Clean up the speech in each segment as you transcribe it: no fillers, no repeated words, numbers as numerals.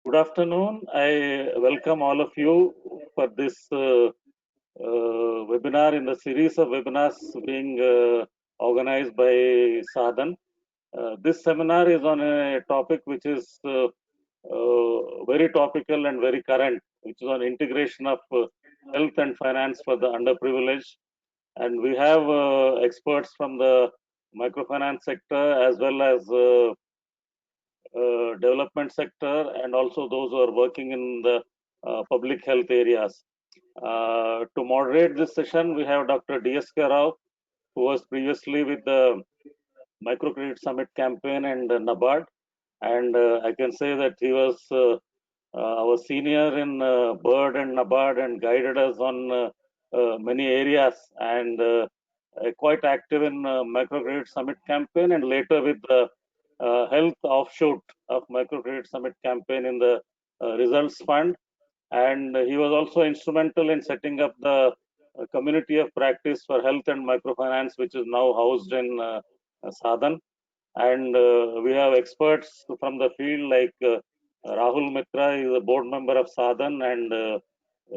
Good afternoon. I welcome all of you for this webinar in the series of webinars being organized by Sa-Dhan. This seminar is on a topic which is very topical and very current, which is on integration of health and finance for the underprivileged. And we have experts from the microfinance sector as well as development sector, and also those who are working in the public health areas. To moderate this session, we have Dr. D.S.K. Rao, who was previously with the Microcredit Summit campaign and NABARD. And I can say that he was our senior in BIRD and NABARD and guided us on many areas, and quite active in Microcredit Summit campaign, and later with the health offshoot of Microcredit Summit campaign in the Results Fund. And he was also instrumental in setting up the community of practice for health and microfinance, which is now housed in Sa-Dhan. And we have experts from the field like Rahul Mittra is a board member of Sa-Dhan and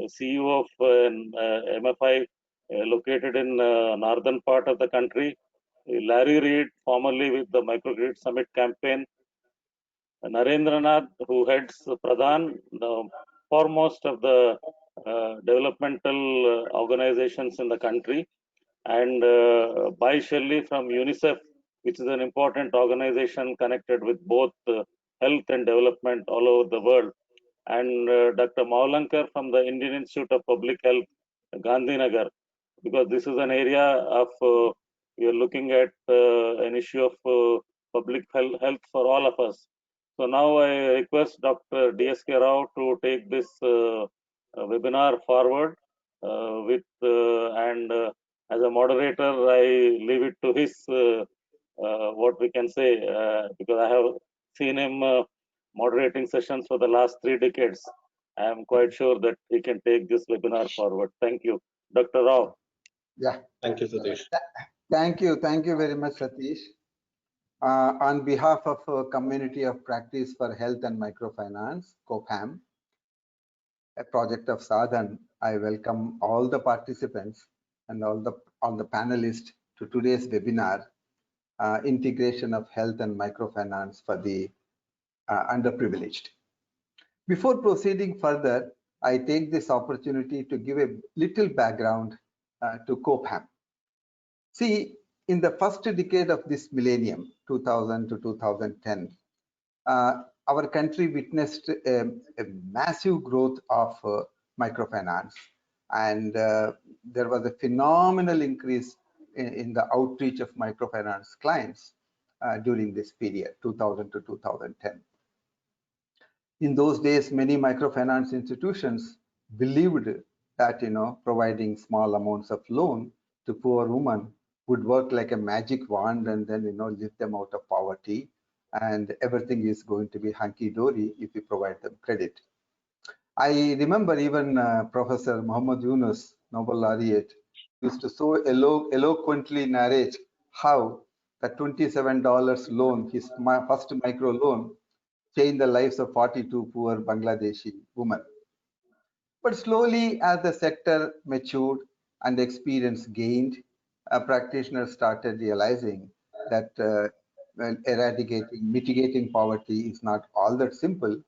CEO of MFI located in northern part of the country. Larry Reid, formerly with the Microcredit Summit campaign. Narendranath, who heads PRADAN, the foremost of the developmental organizations in the country. And Bhai Shelly from UNICEF, which is an important organization connected with both health and development all over the world. And Dr. Mavalankar from the Indian Institute of Public Health, Gandhinagar, because this is an area of, we are looking at an issue of public health for all of us. So now I request Dr. D.S.K. Rao to take this webinar forward and as a moderator, I leave it to his, what we can say, because I have seen him moderating sessions for the last 3 decades. I am quite sure that he can take this webinar forward. Thank you. Dr. Rao. Yeah. Thank you, Satish. Thank you. Thank you very much, Satish. On behalf of Community of Practice for Health and Microfinance, COPAM, a project of Sa-Dhan, I welcome all the participants and all the panelists to today's webinar, Integration of Health and Microfinance for the Underprivileged. Before proceeding further, I take this opportunity to give a little background to COPAM. See, in the first decade of this millennium, 2000 to 2010, our country witnessed a massive growth of microfinance, and there was a phenomenal increase in the outreach of microfinance clients during this period, 2000 to 2010. In those days, many microfinance institutions believed that providing small amounts of loan to poor women would work like a magic wand and then lift them out of poverty, and everything is going to be hunky-dory if you provide them credit. I remember even Professor Muhammad Yunus, Nobel laureate, used to so eloquently narrate how the $27 loan, his first micro loan, changed the lives of 42 poor Bangladeshi women. But slowly, as the sector matured and experience gained, practitioners started realizing that mitigating poverty is not all that simple,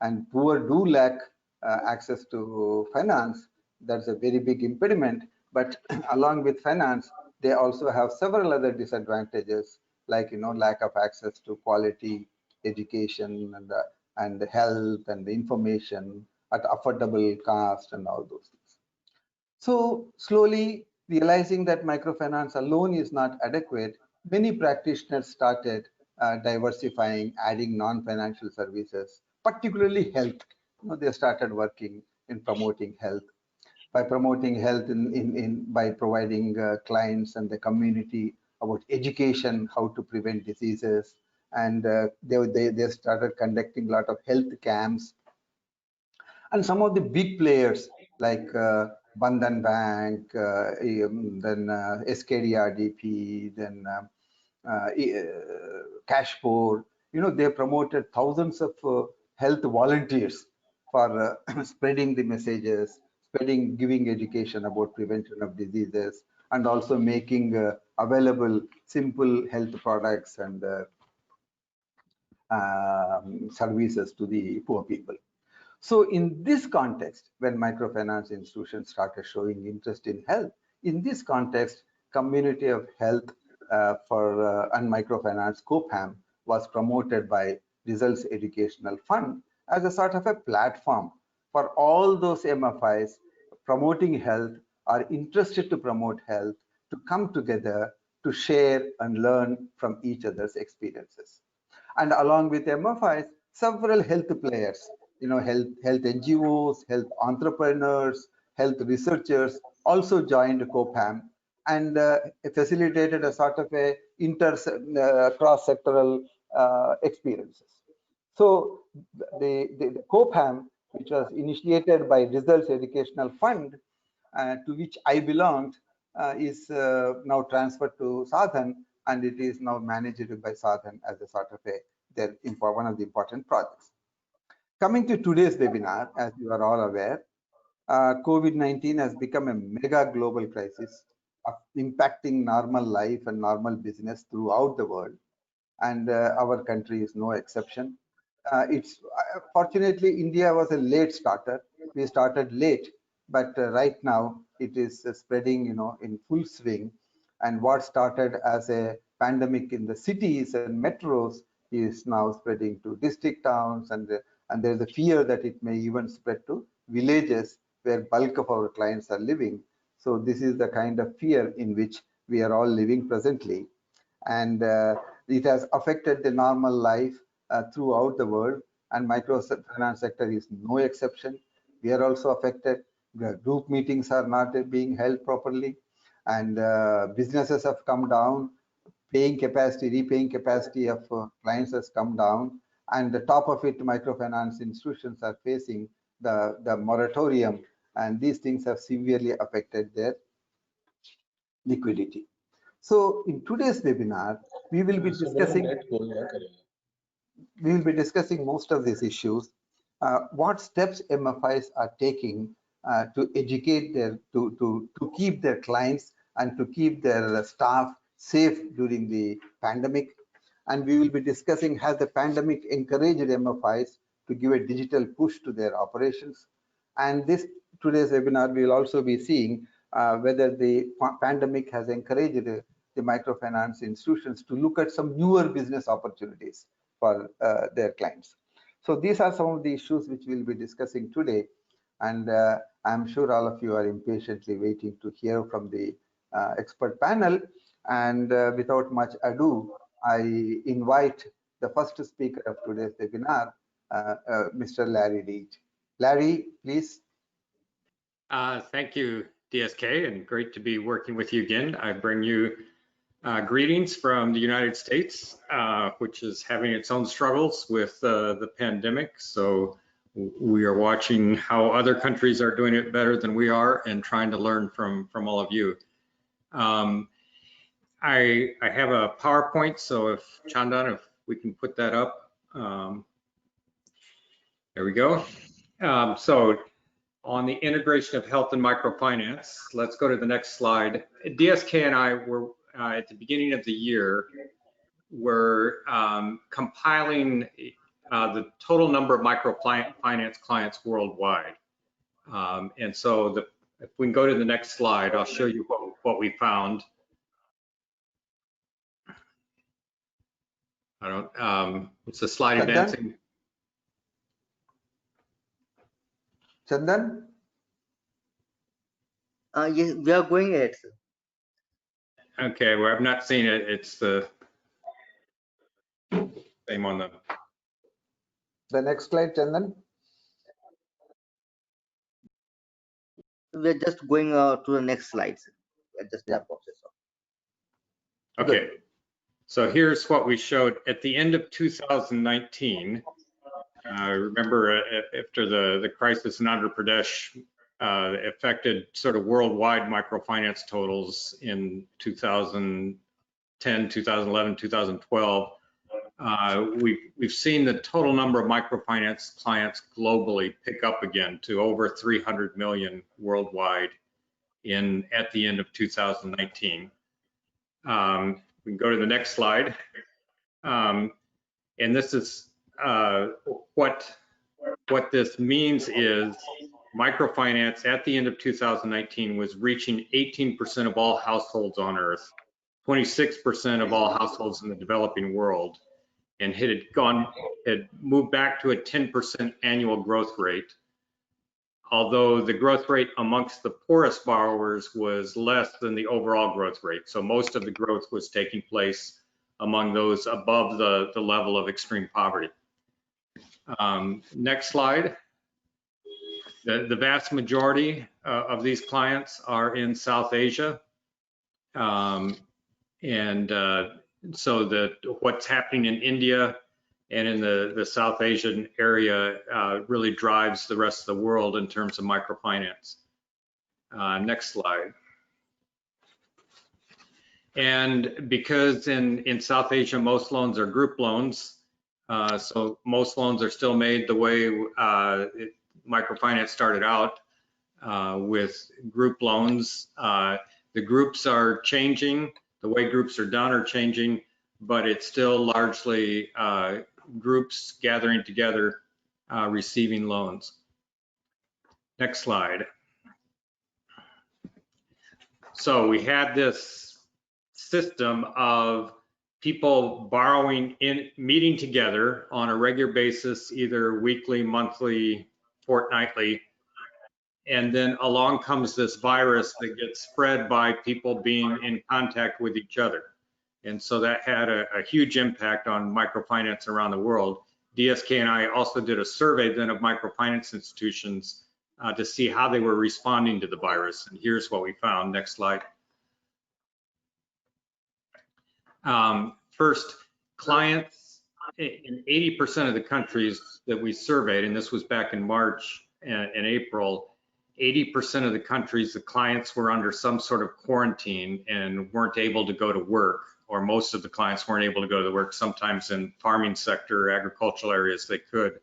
and poor do lack access to finance. That's a very big impediment. But along with finance, they also have several other disadvantages, like lack of access to quality education and health and information at affordable cost and all those things. So slowly realizing that microfinance alone is not adequate, many practitioners started diversifying, adding non-financial services, particularly health. They started working in promoting health. By promoting health by providing clients and the community about education, how to prevent diseases, and they started conducting a lot of health camps. And some of the big players like Bandhan Bank, then SKDRDP, then Cashport, they promoted thousands of health volunteers for spreading the messages, giving education about prevention of diseases, and also making available simple health products and services to the poor people. So in this context, when microfinance institutions started showing interest in health, in this context, Community of Health and Microfinance COPAM was promoted by Results Educational Fund as a sort of a platform for all those MFIs promoting health or interested to promote health to come together to share and learn from each other's experiences. And along with MFIs, several health players, health NGOs, health entrepreneurs, health researchers also joined COPAM and facilitated a sort of a cross-sectoral experiences. So the COPAM, which was initiated by Results Educational Fund, to which I belonged, is now transferred to Sa-Dhan, and it is now managed by Sa-Dhan as a sort of one of the important projects. Coming to today's webinar, as you are all aware, COVID-19 has become a mega global crisis impacting normal life and normal business throughout the world, and our country is no exception. Fortunately, India was a late starter. We started late, but right now it is spreading, in full swing. And what started as a pandemic in the cities and metros is now spreading to district towns, and there's a fear that it may even spread to villages where bulk of our clients are living. So this is the kind of fear in which we are all living presently, and it has affected the normal life throughout the world, and microfinance sector is no exception. We are also affected. Group meetings are not being held properly, and businesses have come down. Repaying capacity of clients has come down, and the top of it, microfinance institutions are facing the moratorium, and these things have severely affected their liquidity. So in today's webinar, we will be discussing most of these issues. What steps MFIs are taking to educate to keep their clients and to keep their staff safe during the pandemic. And we will be discussing, has the pandemic encouraged MFIs to give a digital push to their operations? And today's webinar, we will also be seeing whether the pandemic has encouraged the microfinance institutions to look at some newer business opportunities for their clients. So these are some of the issues which we'll be discussing today, and I'm sure all of you are impatiently waiting to hear from the expert panel. And without much ado, I invite the first speaker of today's webinar, Mr. Larry Deet. Larry, please. Thank you, DSK, and great to be working with you again. I bring you greetings from the United States, which is having its own struggles with the pandemic. So we are watching how other countries are doing it better than we are and trying to learn from all of you. I have a PowerPoint, so if Chandan, if we can put that up. There we go. So on the integration of health and microfinance, let's go to the next slide. DSK and I were at the beginning of the year, we're compiling the total number of microfinance clients worldwide. And so if we can go to the next slide, I'll show you what we found. It's a slide advancing. Chandan? Yes, we are going ahead, sir. Okay, well, I've not seen it. It's the same on the next slide, Chandan. We're just going to the next slide, sir. We're just that process. Okay. Good. So here's what we showed at the end of 2019. Remember, after the crisis in Underprivileged affected sort of worldwide microfinance totals in 2010, 2011, 2012. we've seen the total number of microfinance clients globally pick up again to over 300 million worldwide at the end of 2019. We can go to the next slide. And this is what this means is microfinance at the end of 2019 was reaching 18% of all households on Earth, 26% of all households in the developing world, and had moved back to a 10% annual growth rate. Although the growth rate amongst the poorest borrowers was less than the overall growth rate. So most of the growth was taking place among those above the level of extreme poverty. Next slide. The vast majority of these clients are in South Asia. So what's happening in India and in the South Asian area really drives the rest of the world in terms of microfinance. Next slide. And because in South Asia, most loans are group loans, so most loans are still made the way microfinance started out with group loans. The groups are changing, the way groups are done are changing, but it's still largely groups gathering together, receiving loans. Next slide. So we had this system of people borrowing meeting together on a regular basis, either weekly, monthly, fortnightly, and then along comes this virus that gets spread by people being in contact with each other. And so that had a huge impact on microfinance around the world. DSK and I also did a survey then of microfinance institutions to see how they were responding to the virus. And here's what we found. Next slide. First, clients in 80% of the countries that we surveyed, and this was back in March and April, 80% of the countries, the clients were under some sort of quarantine and weren't able to go to work, or most of the clients weren't able to go to work. Sometimes in farming sector, agricultural areas, they could.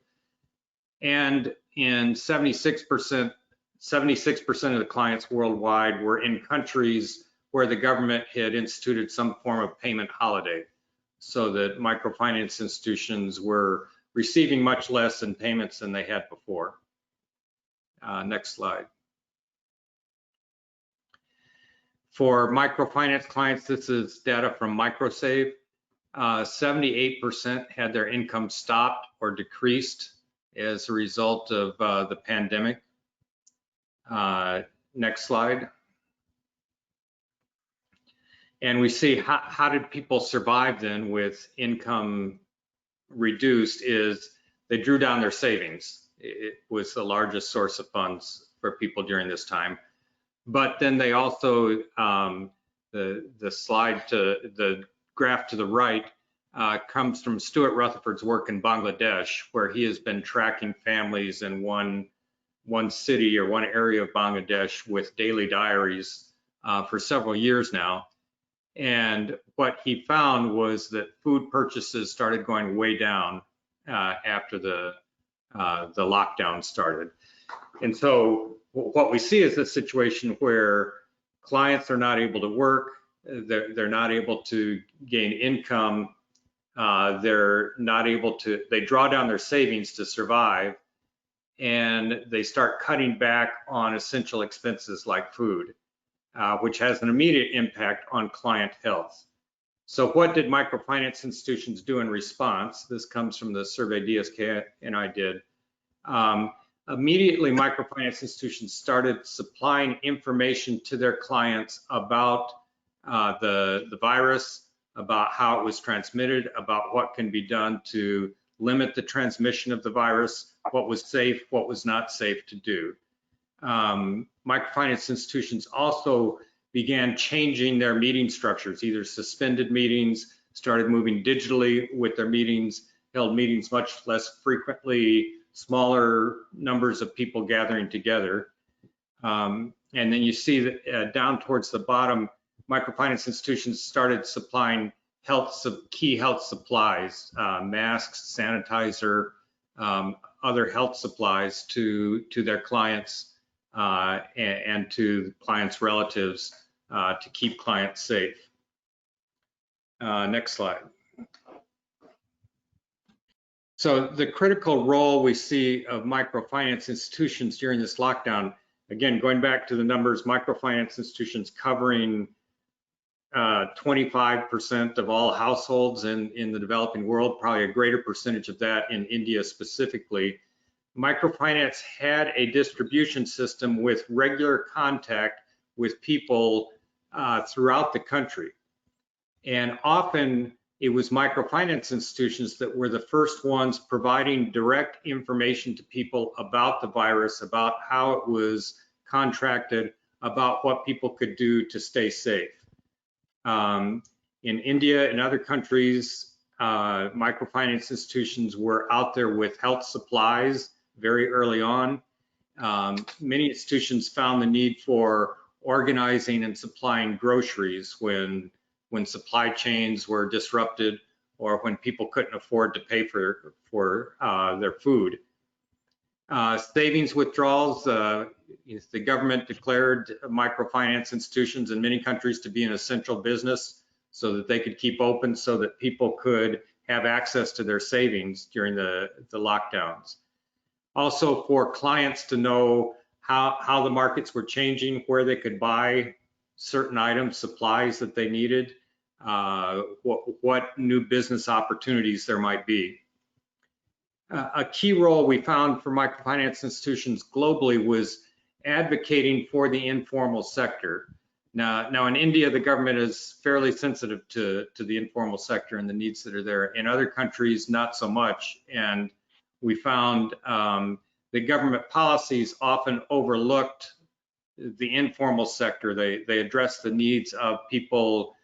And in 76% of the clients worldwide were in countries where the government had instituted some form of payment holiday, so that microfinance institutions were receiving much less in payments than they had before. Next slide. For microfinance clients, this is data from MicroSave. 78% had their income stopped or decreased as a result of the pandemic. Next slide. And we see how did people survive then with income reduced is they drew down their savings. It was the largest source of funds for people during this time. But then they also, the graph to the right comes from Stuart Rutherford's work in Bangladesh, where he has been tracking families in one city or one area of Bangladesh with daily diaries for several years now. And what he found was that food purchases started going way down after the lockdown started. And so what we see is a situation where clients are not able to work, they're not able to gain income, they draw down their savings to survive, and they start cutting back on essential expenses like food, which has an immediate impact on client health. So what did microfinance institutions do in response? This comes from the survey DSK and I did. Immediately, microfinance institutions started supplying information to their clients about the virus, about how it was transmitted, about what can be done to limit the transmission of the virus, what was safe, what was not safe to do. Microfinance institutions also began changing their meeting structures, either suspended meetings, started moving digitally with their meetings, held meetings much less frequently, smaller numbers of people gathering together. And then you see that down towards the bottom, microfinance institutions started supplying key health supplies, masks, sanitizer, other health supplies to their clients and to clients' relatives to keep clients safe. Next slide. So the critical role we see of microfinance institutions during this lockdown, again, going back to the numbers, microfinance institutions covering 25% of all households in the developing world, probably a greater percentage of that in India specifically. Microfinance had a distribution system with regular contact with people throughout the country. And often it was microfinance institutions that were the first ones providing direct information to people about the virus, about how it was contracted, about what people could do to stay safe. In India and other countries, microfinance institutions were out there with health supplies very early on. Many institutions found the need for organizing and supplying groceries when supply chains were disrupted or when people couldn't afford to pay for their food. Savings withdrawals, the government declared microfinance institutions in many countries to be an essential business so that they could keep open so that people could have access to their savings during the lockdowns. Also for clients to know how the markets were changing, where they could buy certain items, supplies that they needed, what new business opportunities there might be. A key role we found for microfinance institutions globally was advocating for the informal sector. Now in India, the government is fairly sensitive to the informal sector and the needs that are there. In other countries, not so much. And we found the government policies often overlooked the informal sector. They addressed the needs of people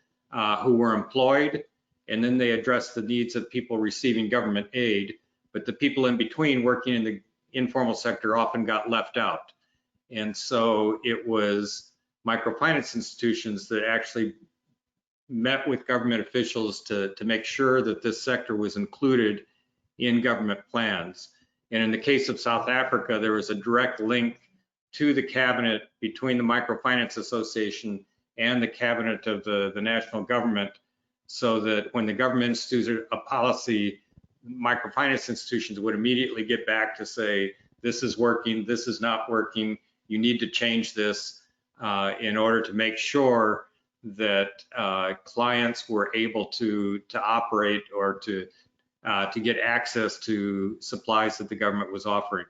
who were employed, and then they addressed the needs of people receiving government aid. But the people in between working in the informal sector often got left out. And so it was microfinance institutions that actually met with government officials to make sure that this sector was included in government plans. And in the case of South Africa, there was a direct link to the cabinet between the Microfinance Association and the cabinet of the national government, so that when the government instituted a policy, microfinance institutions would immediately get back to say, this is working, this is not working, you need to change this in order to make sure that clients were able to operate or to get access to supplies that the government was offering.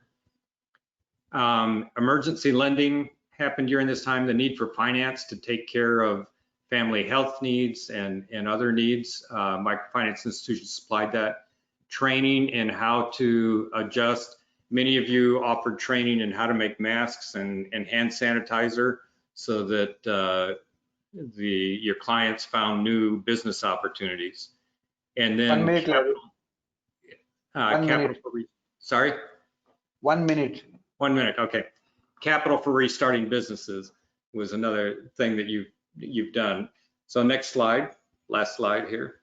Emergency lending happened during this time, the need for finance to take care of family health needs and other needs. Microfinance institutions supplied that. Training in how to adjust. Many of you offered training in how to make masks and hand sanitizer so that your clients found new business opportunities. And then 1 minute, capital for sorry? 1 minute. 1 minute, okay. Capital for restarting businesses was another thing that you've done. So next slide, last slide here.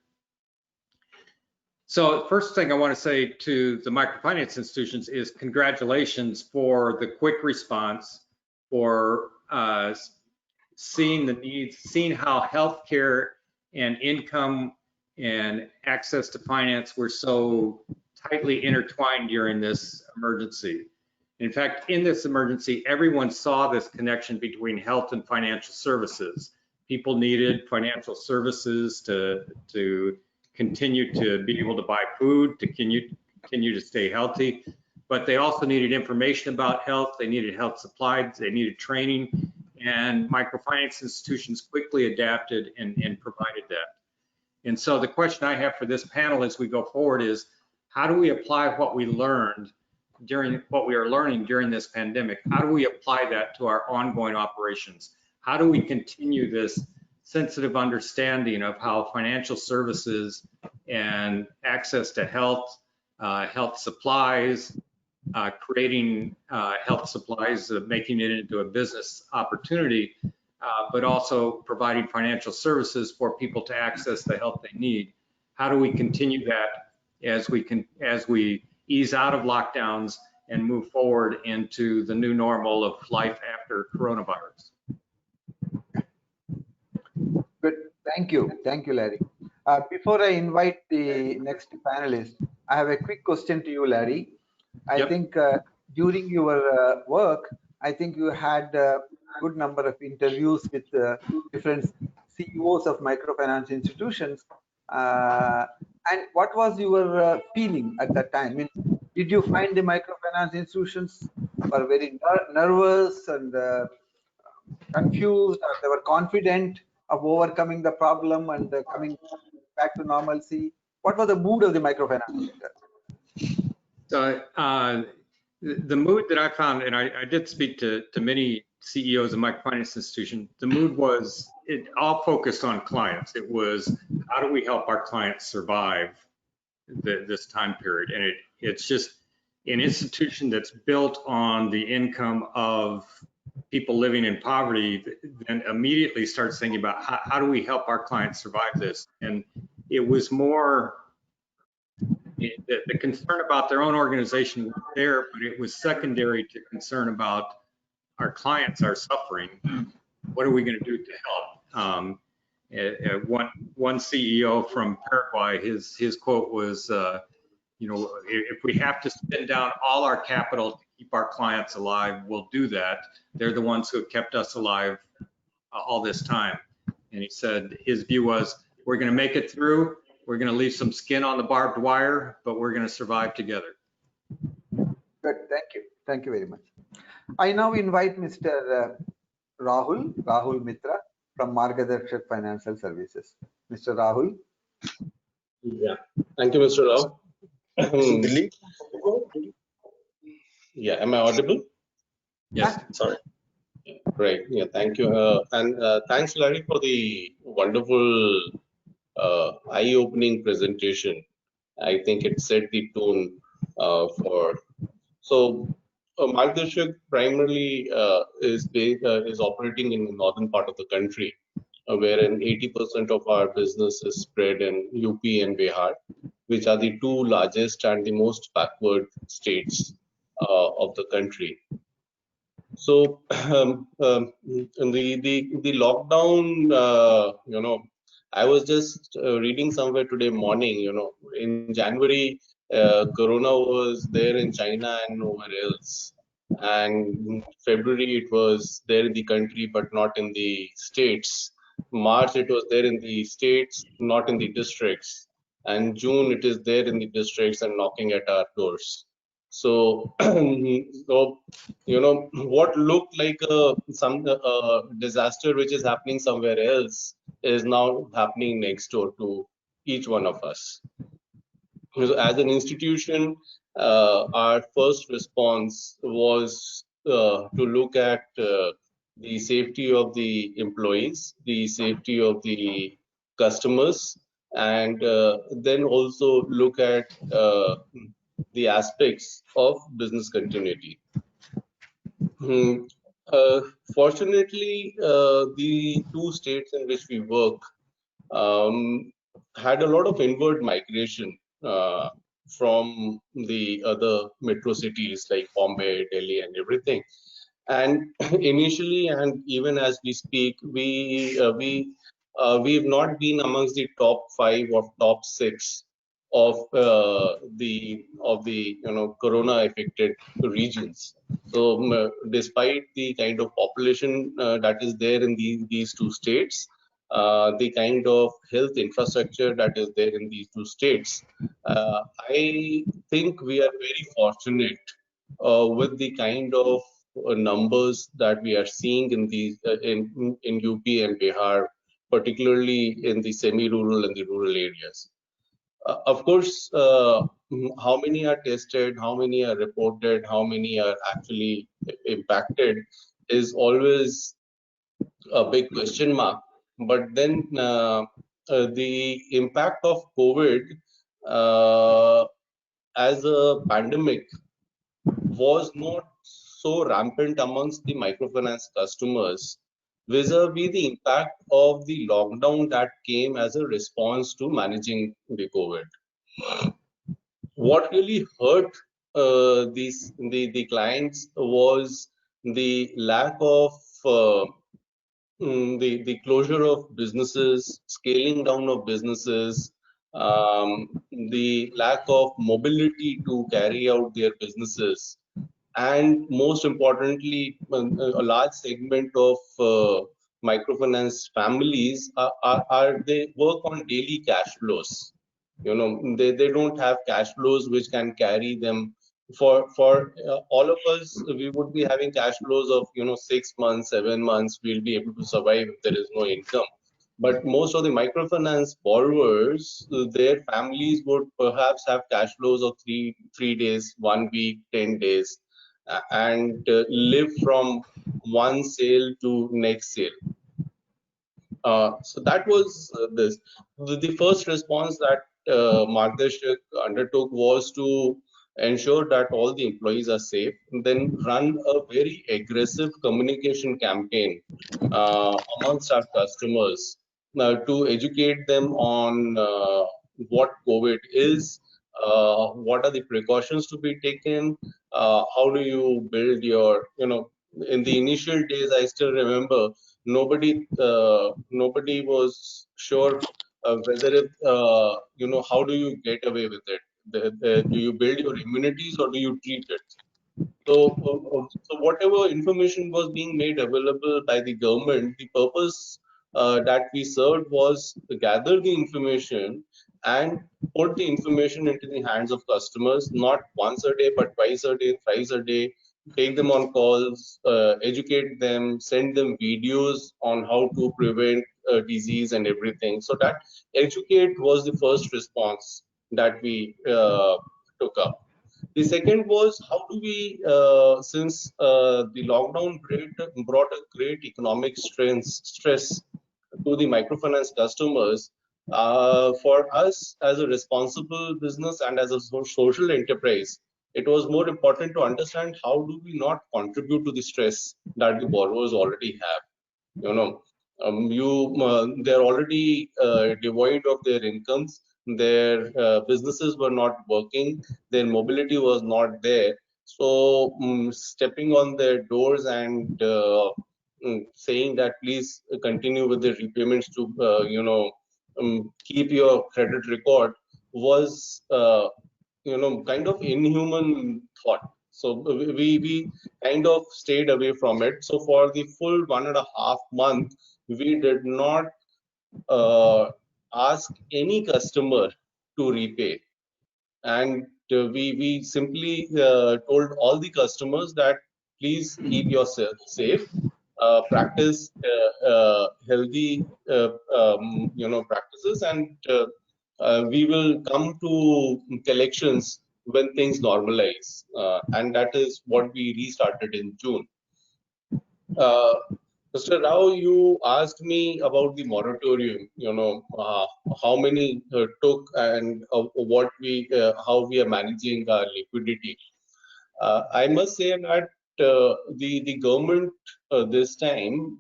So first thing I want to say to the microfinance institutions is congratulations for the quick response, for seeing the needs, seeing how healthcare and income and access to finance were so tightly intertwined during this emergency. In fact, in this emergency, everyone saw this connection between health and financial services. People needed financial services to continue to be able to buy food, to continue to stay healthy, but they also needed information about health. They needed health supplies, they needed training, and microfinance institutions quickly adapted and provided that. And so the question I have for this panel as we go forward is, how do we apply what we learned what we are learning during this pandemic? How do we apply that to our ongoing operations? How do we continue this sensitive understanding of how financial services and access to health, health supplies, creating health supplies, making it into a business opportunity, but also providing financial services for people to access the help they need. How do we continue that as we ease out of lockdowns and move forward into the new normal of life after coronavirus? Good. Thank you, Larry. Before I invite the next panelist, I have a quick question to you, Larry. I Yep. think during your work, I think you had a good number of interviews with different CEOs of microfinance institutions. And what was your feeling at that time? I mean, did you find the microfinance institutions were very nervous and confused, or they were confident of overcoming the problem and coming back to normalcy? What was the mood of the microfinance sector? So the mood that I found, and I did speak to many CEOs of microfinance institutions, the mood was it all focused on clients. It was, how do we help our clients survive this time period? And it's just an institution that's built on the income of people living in poverty, then immediately starts thinking about how do we help our clients survive this? And it was more the concern about their own organization was there, but it was secondary to concern about our clients are suffering. What are we going to do to help? One CEO from Paraguay, his quote was, if we have to spend down all our capital to keep our clients alive, we'll do that. They're the ones who have kept us alive all this time. And he said his view was, we're going to make it through. We're going to leave some skin on the barbed wire, but we're going to survive together. Good. Thank you very much. I now invite Mr. Rahul Mittra from Margdarshak Financial Services. Mr. Rahul. Yeah, thank you, Mr. Rao. Dileep? Yeah, am I audible? Yes. Sorry. Great. Yeah, thank you. And thanks, Larry, for the wonderful eye-opening presentation. I think it set the tone for. So, Margdarshak primarily is operating in the northern part of the country, wherein 80% of our business is spread in UP and Bihar, which are the two largest and the most backward states of the country. So in the lockdown, I was just reading somewhere today morning, in January, Corona was there in China and nowhere else. And in February, it was there in the country, but not in the states. March, it was there in the states, not in the districts. And June, it is there in the districts and knocking at our doors. So, what looked like some disaster which is happening somewhere else is now happening next door to each one of us. As an institution, our first response was to look at the safety of the employees, the safety of the customers, and then also look at the aspects of business continuity. Fortunately, the two states in which we work had a lot of inward migration from the other metro cities like Bombay, Delhi, and everything. And initially, and even as we speak, we've not been amongst the top 5 or top 6 of the corona affected regions. So despite the kind of population that is there in these two states, the kind of health infrastructure that is there in these two states, I think we are very fortunate with the kind of numbers that we are seeing in these in UP and Bihar, particularly in the semi-rural and the rural areas. Of course, how many are tested, how many are reported, how many are actually impacted is always a big question mark. But then the impact of COVID as a pandemic was not so rampant amongst the microfinance customers vis-a-vis the impact of the lockdown that came as a response to managing the COVID. What really hurt the clients was the lack of the closure of businesses, scaling down of businesses, the lack of mobility to carry out their businesses, and most importantly, a large segment of microfinance families are they work on daily cash flows. You know, they don't have cash flows which can carry them for all of us. We would be having cash flows of 6 months, 7 months. We'll be able to survive if there is no income. But most of the microfinance borrowers, their families would perhaps have cash flows of three days, 1 week, 10 days, and live from one sale to next sale. So that was this. The first response that Margdarshak undertook was to ensure that all the employees are safe, and then run a very aggressive communication campaign amongst our customers to educate them on what COVID is, what are the precautions to be taken, how do you build your, in the initial days, I still remember nobody was sure whether it, how do you get away with it? Do you build your immunities or do you treat it? So whatever information was being made available by the government, the purpose that we served was to gather the information and put the information into the hands of customers, not once a day, but twice a day, thrice a day, take them on calls, educate them, send them videos on how to prevent disease and everything. So that educate was the first response that we took up. The second was how do we, since the lockdown brought a great economic stress to the microfinance customers, for us as a responsible business and as a social enterprise, it was more important to understand how do we not contribute to the stress that the borrowers already have. You know, they're already devoid of their incomes. Their businesses were not working. Their mobility was not there. So stepping on their doors and saying that please continue with the repayments to keep your credit record was kind of inhuman thought. So we kind of stayed away from it. So for the full 1.5 months, we did not ask any customer to repay, and we simply told all the customers that please keep yourself safe, practice healthy practices, and we will come to collections when things normalize, and that is what we restarted in June. Mr. Rao, you asked me about the moratorium. How many took and how we are managing our liquidity. I must say that the government this time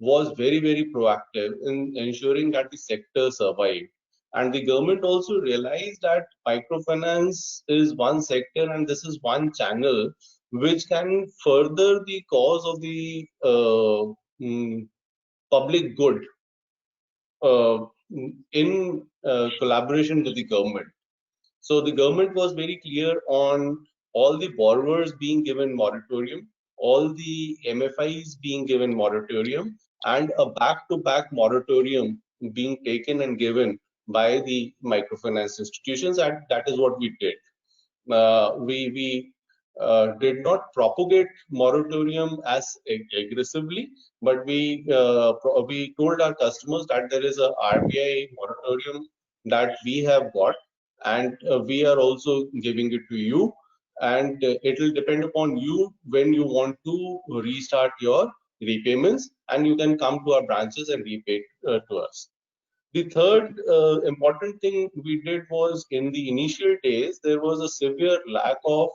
was very proactive in ensuring that the sector survived. And the government also realized that microfinance is one sector and this is one channel which can further the cause of the public good in collaboration with the government. So the government was very clear on all the borrowers being given moratorium, all the MFIs being given moratorium, and a back-to-back moratorium being taken and given by the microfinance institutions, and that is what we did. We did not propagate moratorium as aggressively, but we told our customers that there is a RBI moratorium that we have got, and we are also giving it to you, and it will depend upon you when you want to restart your repayments, and you can come to our branches and repay to us. The third important thing we did was in the initial days, there was a severe lack of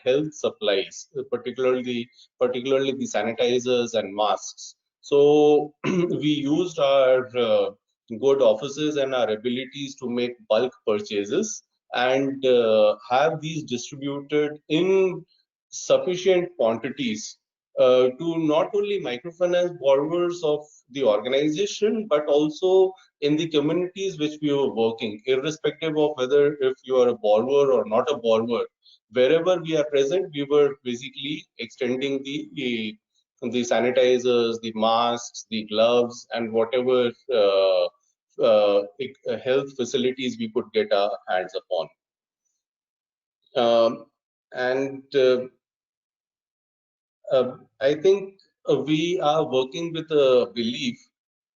health supplies, particularly the sanitizers and masks. So we used our good offices and our abilities to make bulk purchases and have these distributed in sufficient quantities to not only microfinance borrowers of the organization, but also in the communities which we were working, irrespective of whether if you are a borrower or not a borrower, wherever we are present, we were basically extending the sanitizers, the masks, the gloves, and whatever health facilities we could get our hands upon. I think we are working with a belief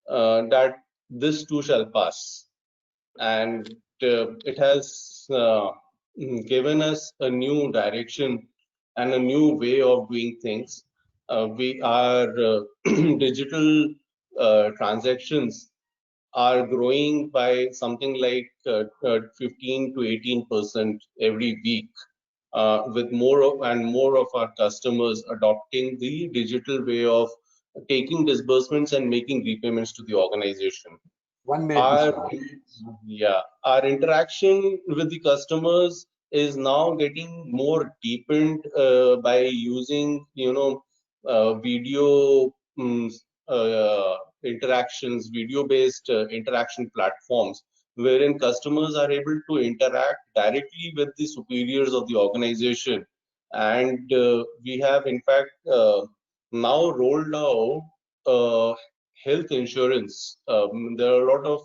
that this too shall pass, and it has given us a new direction and a new way of doing things. We are digital transactions are growing by something like 15 to 18% every week, with more and more of our customers adopting the digital way of taking disbursements and making repayments to the organization. 1 minute. Our interaction with the customers is now getting more deepened by using, video interactions, video-based interaction platforms, wherein customers are able to interact directly with the superiors of the organization. And we have, in fact, now rolled out health insurance. There are a lot of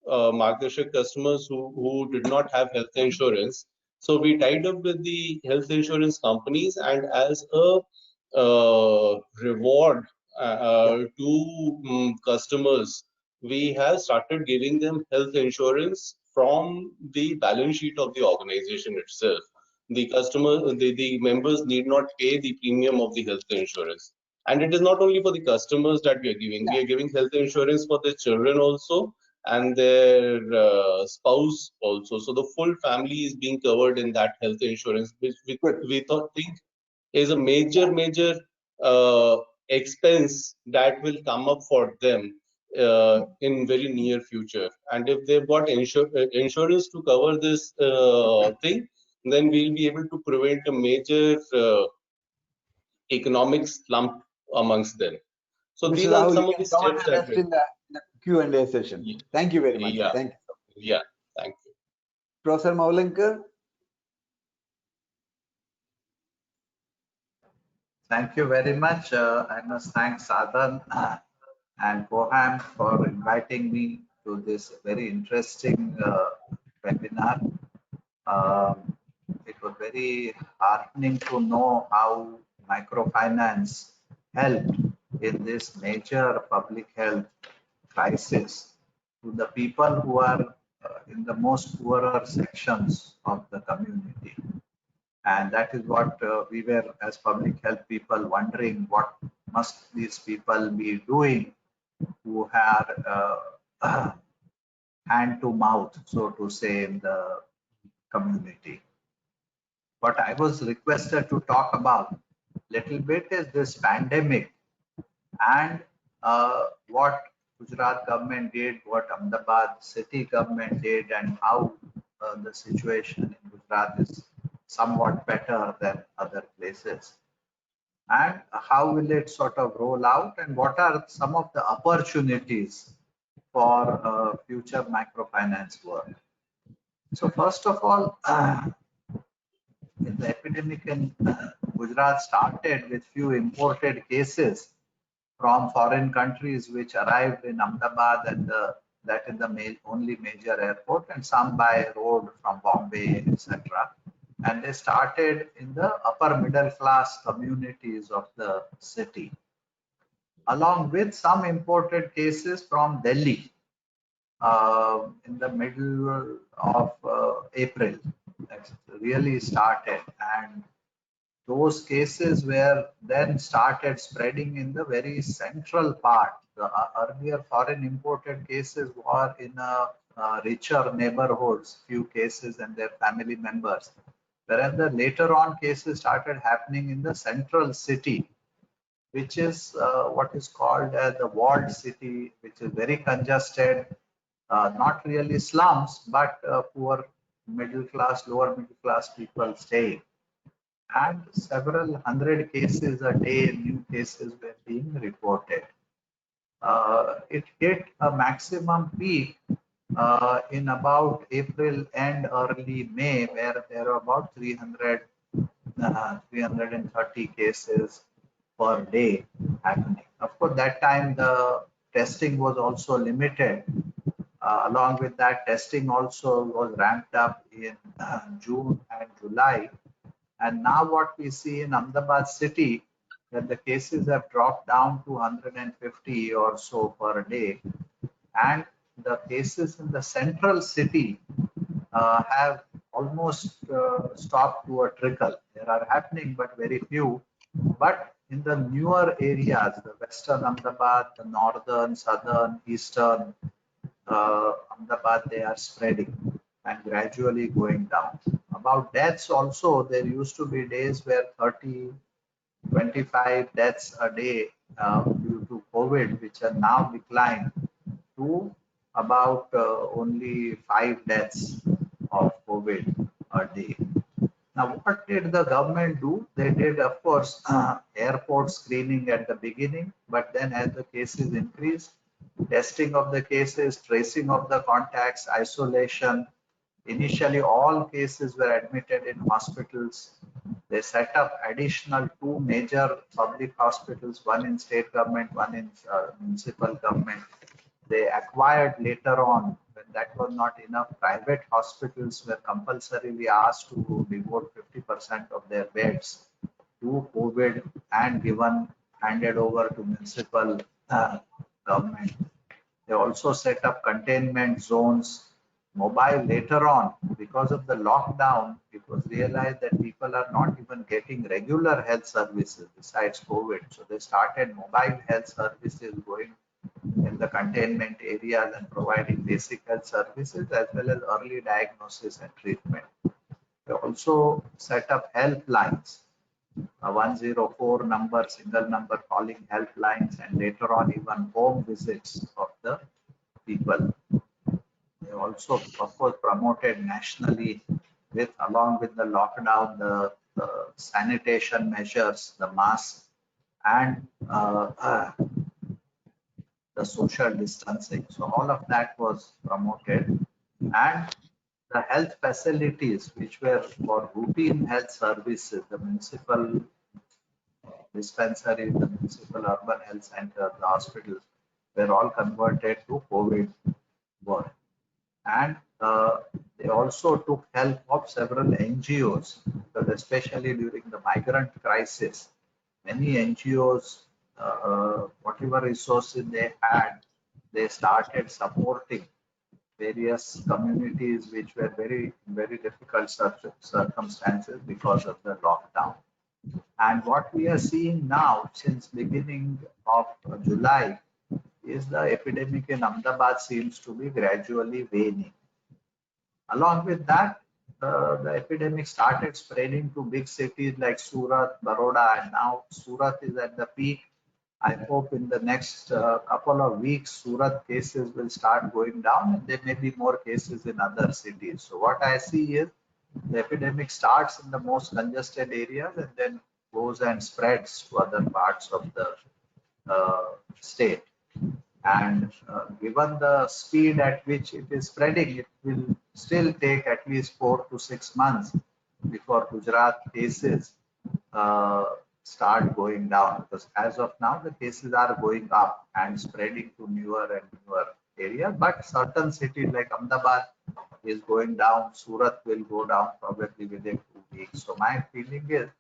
Margdarshak customers who did not have health insurance. So we tied up with the health insurance companies, and as a reward to customers, we have started giving them health insurance from the balance sheet of the organization itself. The members need not pay the premium of the health insurance. And it is not only for the customers that we are giving. We are giving health insurance for their children also, and their spouse also. So the full family is being covered in that health insurance, which we think is a major expense that will come up for them in very near future. And if they've got insurance to cover this thing, then we'll be able to prevent a major economic slump amongst them. So Mr. these Rahul, are some of the steps that in the Q&A session. Thank you very much. Yeah. Thank you. Yeah, thank you. Professor Mavalankar. Thank you very much. I must thank Sa-Dhan and Coham for inviting me to this very interesting webinar. It was very heartening to know how microfinance helped in this major public health crisis to the people who are in the most poorer sections of the community. And that is what we were, as public health people, wondering what must these people be doing who are hand to mouth, so to say, in the community. What I was requested to talk about little bit is this pandemic and what Gujarat government did, what Ahmedabad city government did, and how the situation in Gujarat is somewhat better than other places. And how will it sort of roll out, and what are some of the opportunities for future microfinance work? So first of all, the epidemic in Gujarat started with few imported cases from foreign countries which arrived in Ahmedabad, and that is the only major airport, and some by road from Bombay, etc. And they started in the upper middle class communities of the city, along with some imported cases from Delhi in the middle of April. That really started, and those cases were then started spreading in the very central part. The earlier foreign imported cases were in richer neighborhoods, few cases and their family members. whereas the later on cases started happening in the central city, which is what is called as the walled city, which is very congested, not really slums, but poor middle class, lower middle class people staying. And several hundred cases a day, new cases were being reported. It hit a maximum peak in about April and early May, where there were about 330 cases per day happening. Of course, that time the testing was also limited. Along with that, testing also was ramped up in June and July. And now what we see in Ahmedabad city, that the cases have dropped down to 150 or so per day. And the cases in the central city have almost stopped to a trickle. There are happening, but very few. But in the newer areas, the western Ahmedabad, the northern, southern, eastern Ahmedabad, they are spreading and gradually going down. About deaths also, there used to be days where 30, 25 deaths a day due to COVID, which are now declined to about only 5 deaths of COVID a day. Now, what did the government do? They did, of course, airport screening at the beginning, but then as the cases increased, testing of the cases, tracing of the contacts, isolation. Initially, all cases were admitted in hospitals. They set up additional 2 major public hospitals, one in state government, one in municipal government. They acquired later on, when that was not enough, private hospitals were compulsorily asked to devote 50% of their beds to COVID and handed over to municipal government. They also set up containment zones. Mobile later on, because of the lockdown, it was realized that people are not even getting regular health services besides COVID. So they started mobile health services going in the containment areas and providing basic health services as well as early diagnosis and treatment. They also set up helplines, a 104 number, single number calling helplines, and later on even home visits of the people. They also, of course, promoted nationally along with the lockdown, the sanitation measures, the masks, and the social distancing. So all of that was promoted, and the health facilities which were for routine health services, the municipal dispensaries, the municipal urban health centers, the hospitals were all converted to COVID ward. And they also took help of several NGOs, because especially during the migrant crisis, many NGOs, whatever resources they had, they started supporting various communities which were very, very difficult circumstances because of the lockdown. And what we are seeing now since beginning of July is the epidemic in Ahmedabad seems to be gradually waning. Along with that, the epidemic started spreading to big cities like Surat, Baroda, and now Surat is at the peak. I hope in the next couple of weeks, Surat cases will start going down, and there may be more cases in other cities. So what I see is the epidemic starts in the most congested areas and then goes and spreads to other parts of the state. And given the speed at which it is spreading, it will still take at least 4 to 6 months before Gujarat cases start going down, because as of now the cases are going up and spreading to newer and newer areas. But certain cities like Ahmedabad is going down, Surat will go down probably within 2 weeks. So my feeling is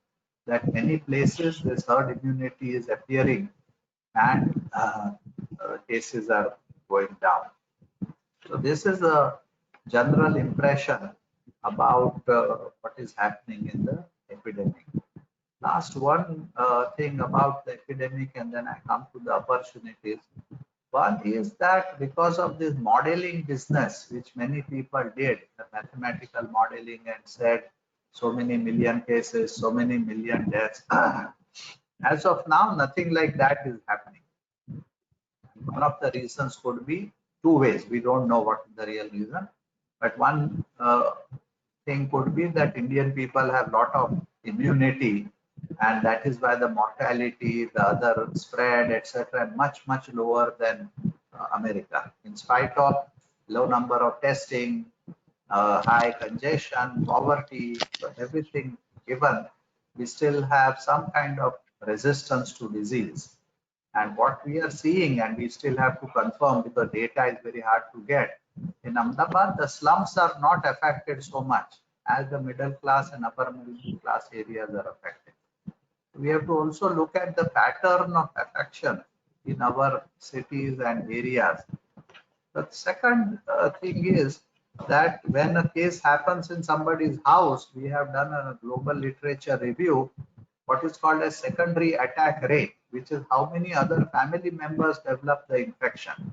that many places this herd immunity is appearing and cases are going down. So this is a general impression about what is happening in the epidemic. Last one thing about the epidemic, and then I come to the opportunities. One is that because of this modeling business, which many people did, the mathematical modeling, and said so many million cases, so many million deaths. As of now, nothing like that is happening. One of the reasons could be two ways. We don't know what is the real reason, but one thing could be that Indian people have lot of immunity, and that is why the mortality, the other spread, etc., much lower than America. In spite of low number of testing, high congestion, poverty, so everything given, we still have some kind of resistance to disease. And what we are seeing, and we still have to confirm because data is very hard to get, in Ahmedabad, the slums are not affected so much as the middle class and upper middle class areas are affected. We have to also look at the pattern of affection in our cities and areas. The second thing is that when a case happens in somebody's house, we have done a global literature review, what is called a secondary attack rate, which is how many other family members develop the infection.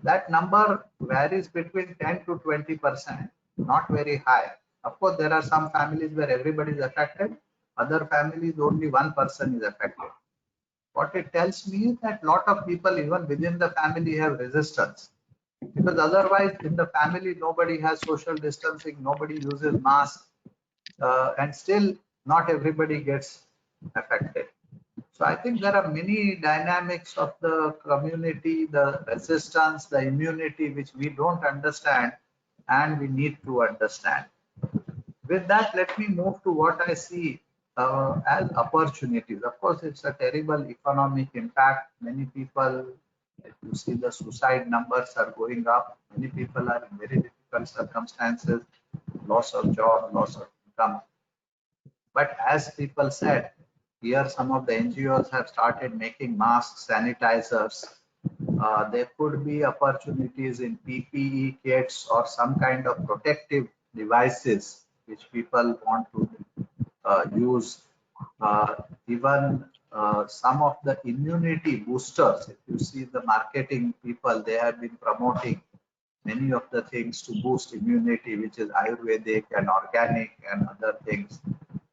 That number varies between 10 to 20%, not very high. Of course, there are some families where everybody is affected, other families only one person is affected. What it tells me is that a lot of people even within the family have resistance, because otherwise in the family nobody has social distancing, nobody uses masks, and still not everybody gets affected. So I think there are many dynamics of the community, the resistance, the immunity, which we don't understand and we need to understand. With that, let me move to what I see as opportunities. Of course, it's a terrible economic impact. Many people, if you see the suicide numbers are going up. Many people are in very difficult circumstances, loss of job, loss of income. But as people said, here some of the NGOs have started making masks, sanitizers. There could be opportunities in PPE kits or some kind of protective devices which people want to use. Even some of the immunity boosters, if you see the marketing people, they have been promoting many of the things to boost immunity, which is Ayurvedic and organic and other things.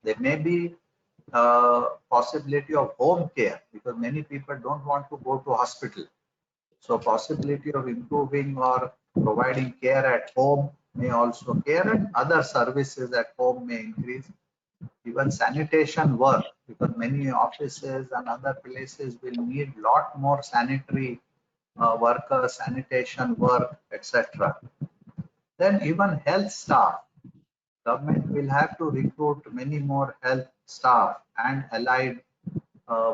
There may be possibility of home care, because many people don't want to go to hospital. So possibility of improving or providing care at home may also care, and other services at home may increase. Even sanitation work, because many offices and other places will need lot more sanitary workers, sanitation work, etc. Then even health staff, government will have to recruit many more health staff and allied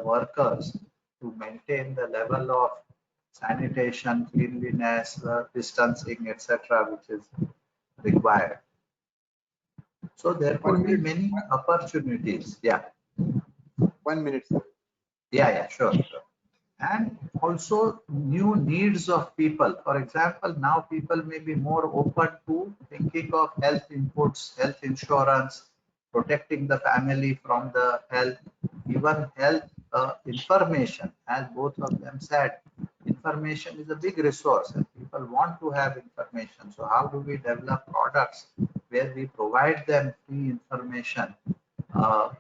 workers to maintain the level of sanitation, cleanliness, distancing, etc., which is required. So there could be many opportunities. Yeah. 1 minute, sir. Yeah, sure. And also new needs of people. For example, now people may be more open to thinking of health inputs, health insurance, protecting the family from the health, even health information. As both of them said, information is a big resource and people want to have information. So how do we develop products where we provide them free information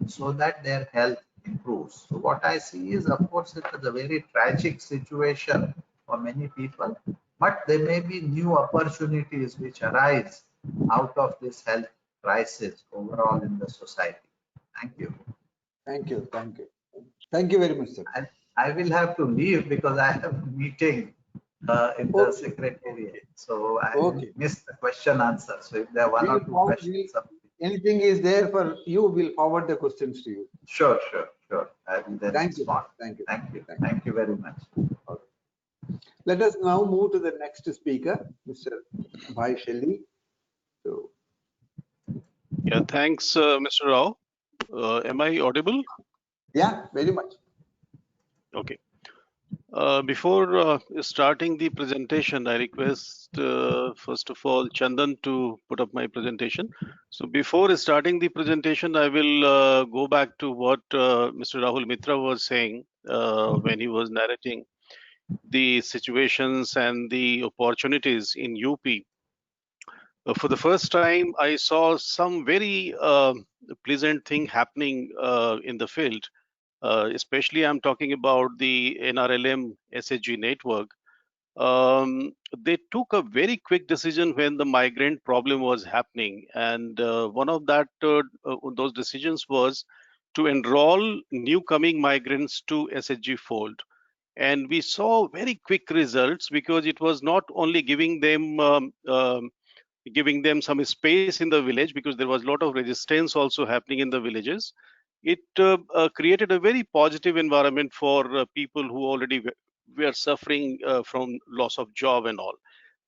so that their health improves? So what I see is, of course, it is a very tragic situation for many people, but there may be new opportunities which arise out of this health crisis overall in the society. Thank you. Thank you. Thank you. Thank you very much, sir. I will have to leave because I have a meeting in the secretariat. So I missed the question answer. So if there are one or two questions, anything is there for you, we'll forward the questions to you. Sure. I will then respond. Thank you. Thank you very much. Okay. Let us now move to the next speaker, Mr. Bhai Shelly. So, yeah, thanks, Mr. Rao. Am I audible? Yeah, very much. Okay. Before starting the presentation, I request, first of all, Chandan to put up my presentation. So before starting the presentation, I will go back to what Mr. Rahul Mittra was saying when he was narrating the situations and the opportunities in UP. for the first time, I saw some very pleasant thing happening in the field. Especially, I'm talking about the NRLM SHG network. They took a very quick decision when the migrant problem was happening, and one of those decisions was to enroll new coming migrants to SHG fold. And we saw very quick results because it was not only giving them some space in the village, because there was a lot of resistance also happening in the villages. It created a very positive environment for people who already were suffering from loss of job and all.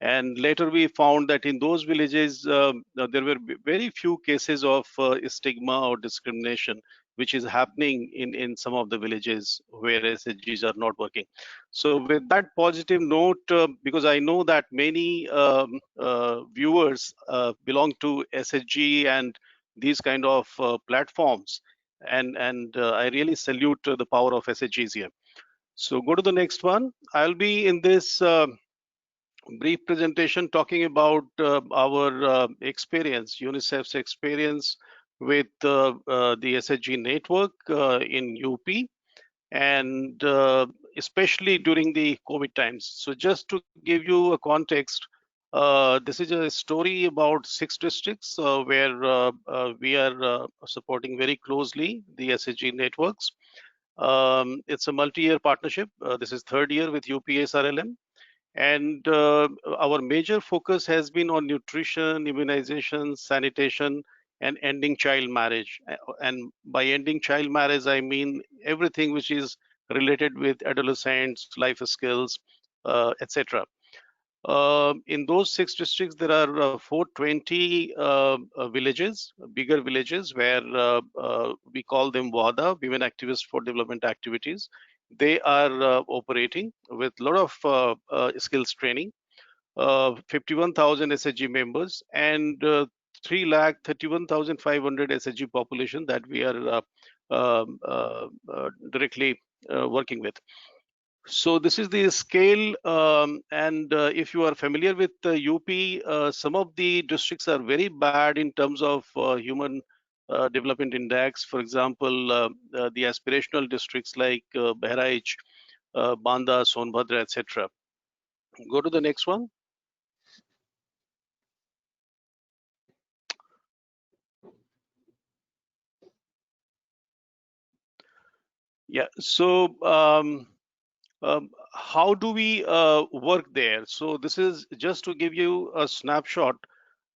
And later we found that in those villages, there were very few cases of stigma or discrimination, which is happening in some of the villages where SHGs are not working. So with that positive note, because I know that many viewers belong to SHG and these kind of platforms, and I really salute the power of SHGs here. So go to the next one. I'll be in this brief presentation talking about our experience, UNICEF's experience with the SHG network in UP, and especially during the COVID times. So just to give you a context, this is a story about 6 districts where we are supporting very closely the SHG networks. It's a multi-year partnership. This is 3rd year with UPSRLM. And our major focus has been on nutrition, immunization, sanitation, and ending child marriage. And by ending child marriage, I mean everything which is related with adolescents, life skills, etc. In those 6 districts, there are 420 villages, bigger villages, where we call them WADA, Women Activists for Development Activities. They are operating with a lot of skills training, 51,000 SHG members, and 3,31,500 SHG population that we are directly working with. So this is the scale, and if you are familiar with UP, some of the districts are very bad in terms of human development index. For example, the aspirational districts like Bahraich, Banda, Sonbhadra, etc. Go to the next one. Yeah, so how do we work there? So this is just to give you a snapshot.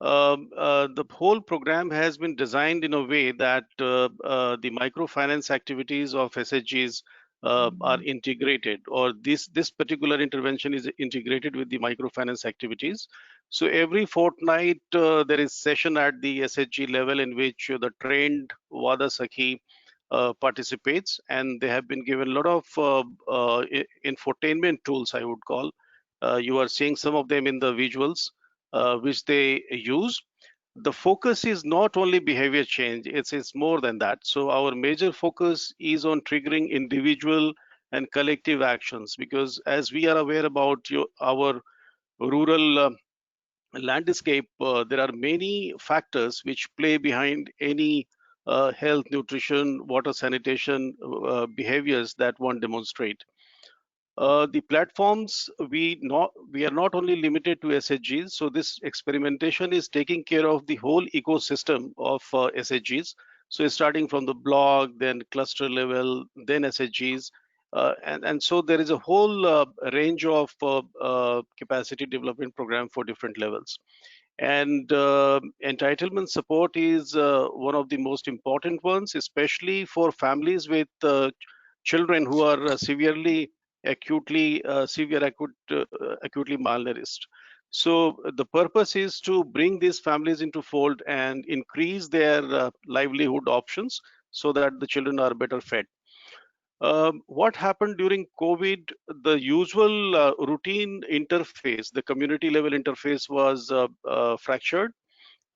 The whole program has been designed in a way that the microfinance activities of SHGs are integrated, or this particular intervention is integrated with the microfinance activities. So every fortnight there is session at the SHG level in which the trained WADA Sakhi participates, and they have been given a lot of infotainment tools, I would call. You are seeing some of them in the visuals which they use. The focus is not only behavior change, it's more than that. So our major focus is on triggering individual and collective actions, because as we are aware about our rural landscape, there are many factors which play behind any health, nutrition, water, sanitation behaviors that one demonstrate. The platforms, we are not only limited to SHGs, so this experimentation is taking care of the whole ecosystem of SHGs. So starting from the blog, then cluster level, then SHGs, and so there is a whole range of capacity development program for different levels. And entitlement support is one of the most important ones, especially for families with children who are acutely malnourished. So the purpose is to bring these families into fold and increase their livelihood options so that the children are better fed. What happened during COVID, the usual routine interface, the community level interface was fractured.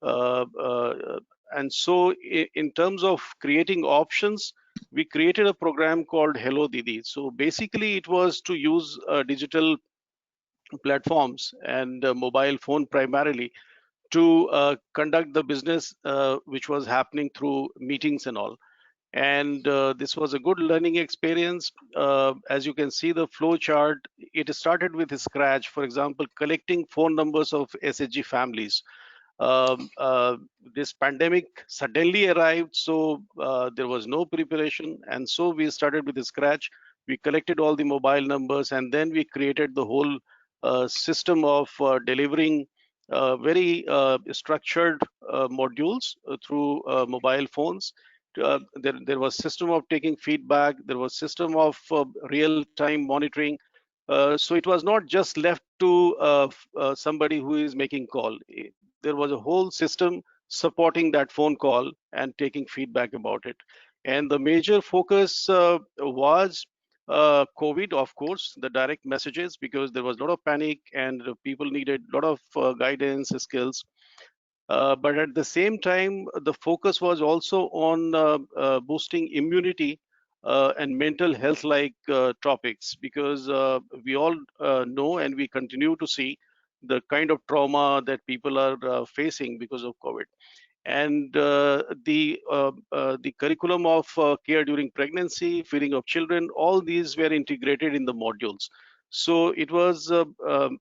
And so in terms of creating options, we created a program called Hello Didi. So basically it was to use digital platforms and mobile phone primarily to conduct the business which was happening through meetings and all. And this was a good learning experience. As you can see the flow chart, it started with a scratch. For example, collecting phone numbers of SHG families. This pandemic suddenly arrived, so there was no preparation, and so we started with a scratch. We collected all the mobile numbers, and then we created the whole system of delivering very structured modules through mobile phones. There was system of taking feedback. There was system of real-time monitoring. So it was not just left to somebody who is making call. There was a whole system supporting that phone call and taking feedback about it. And the major focus was COVID, of course, the direct messages, because there was a lot of panic and people needed a lot of guidance skills. But at the same time, the focus was also on boosting immunity and mental health like topics, because we all know and we continue to see the kind of trauma that people are facing because of COVID. And the curriculum of care during pregnancy, feeding of children, all these were integrated in the modules. So it was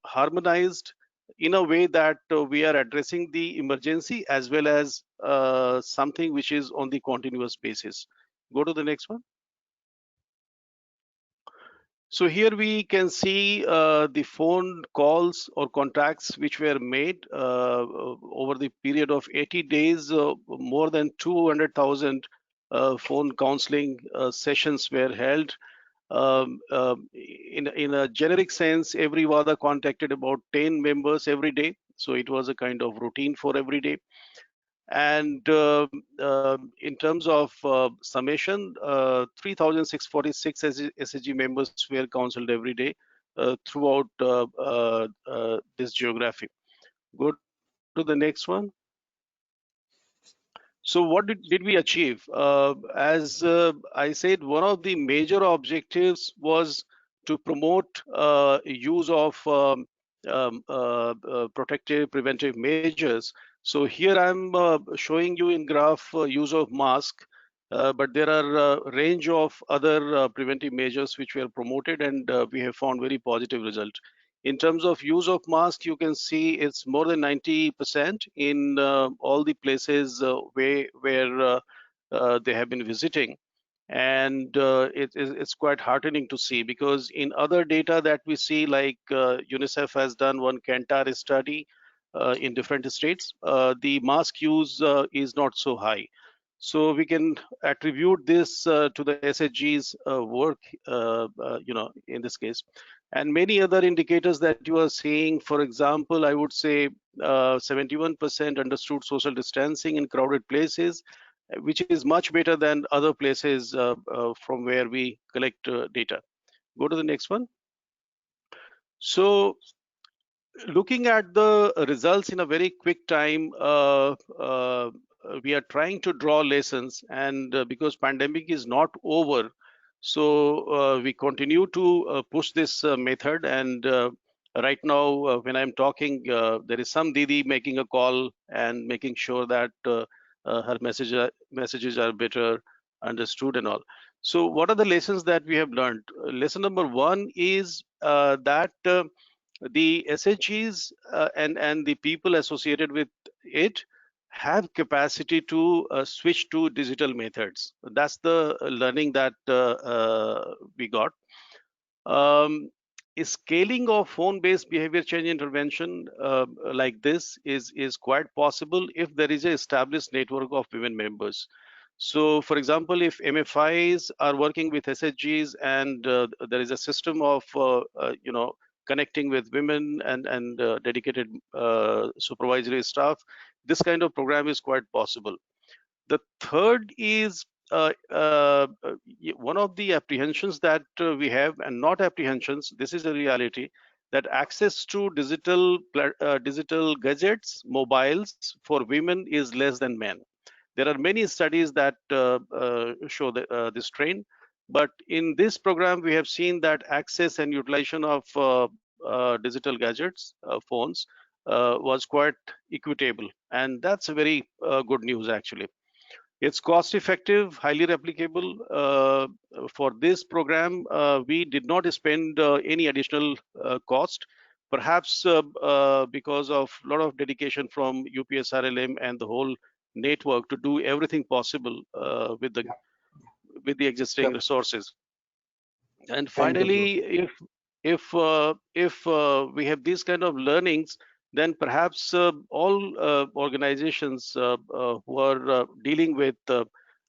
harmonized in a way that we are addressing the emergency as well as something which is on the continuous basis. Go to the next one. So here we can see the phone calls or contacts which were made over the period of 80 days. More than 200,000 phone counseling sessions were held. In a generic sense, every WADA contacted about 10 members every day. So it was a kind of routine for every day. And in terms of summation, 3,646 SHG members were counseled every day throughout this geography. Go to the next one. So what did we achieve? As I said, one of the major objectives was to promote use of protective preventive measures. So here I'm showing you in graph use of mask, but there are a range of other preventive measures which were promoted, and we have found very positive result. In terms of use of mask, you can see it's more than 90% in all the places where they have been visiting. And it's quite heartening to see, because in other data that we see, like UNICEF has done one Kantar study in different states, the mask use is not so high. So we can attribute this to the SHG's work, in this case. And many other indicators that you are seeing, for example, I would say 71% understood social distancing in crowded places, which is much better than other places from where we collect data. Go to the next one. So looking at the results in a very quick time, we are trying to draw lessons, and because pandemic is not over, so we continue to push this method. And right now, when I'm talking, there is some Didi making a call and making sure that her messages are better understood and all. So what are the lessons that we have learned? Lesson number one is that the SHGs and the people associated with it have capacity to switch to digital methods. That's the learning that we got. Scaling of phone-based behavior change intervention like this is quite possible if there is an established network of women members. So, for example, if MFIs are working with SHGs and there is a system of connecting with women and dedicated supervisory staff, this kind of program is quite possible. The third is one of the apprehensions that we have, and not apprehensions, this is a reality, that access to digital gadgets, mobiles for women is less than men. There are many studies that show this trend, but in this program we have seen that access and utilization of digital gadgets, phones, was quite equitable, and that's a very good news actually. It's cost effective, highly replicable. For this program, we did not spend any additional cost, perhaps because of a lot of dedication from UPSRLM and the whole network to do everything possible with the existing resources. And finally, if we have these kind of learnings, then perhaps all organizations who are dealing with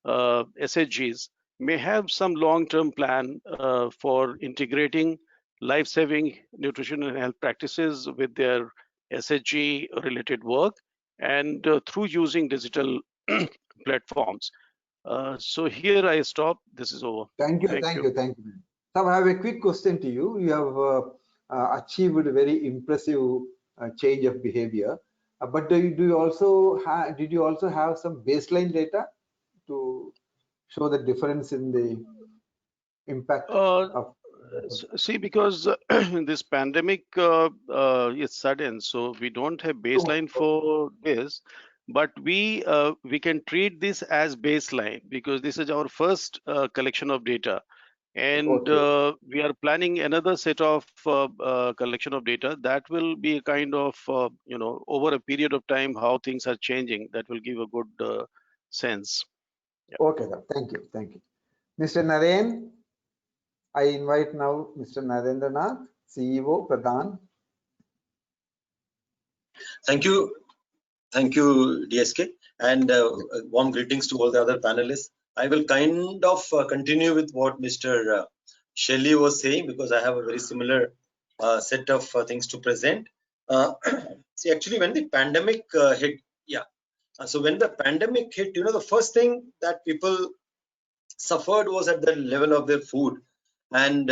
SHGs may have some long-term plan for integrating life-saving nutrition and health practices with their SHG related work, and through using digital platforms. So here I stop. This is over. Thank you. Now I have a quick question to you. You have achieved very impressive change of behavior, but did you also have some baseline data to show the difference in the impact of? See, because this pandemic is sudden, so we don't have baseline for this, but we can treat this as baseline because this is our first collection of data, and we are planning another set of collection of data that will be a kind of over a period of time how things are changing. That will give a good sense. Yeah. Okay, thank you. Mr. Naren, I invite now Mr. Narendranath, CEO, PRADAN. Thank you, DSK, and warm greetings to all the other panelists. I will kind of continue with what Mr. Shelly was saying because I have a very similar set of things to present. See, actually, when the pandemic hit, so when the pandemic hit, the first thing that people suffered was at the level of their food, and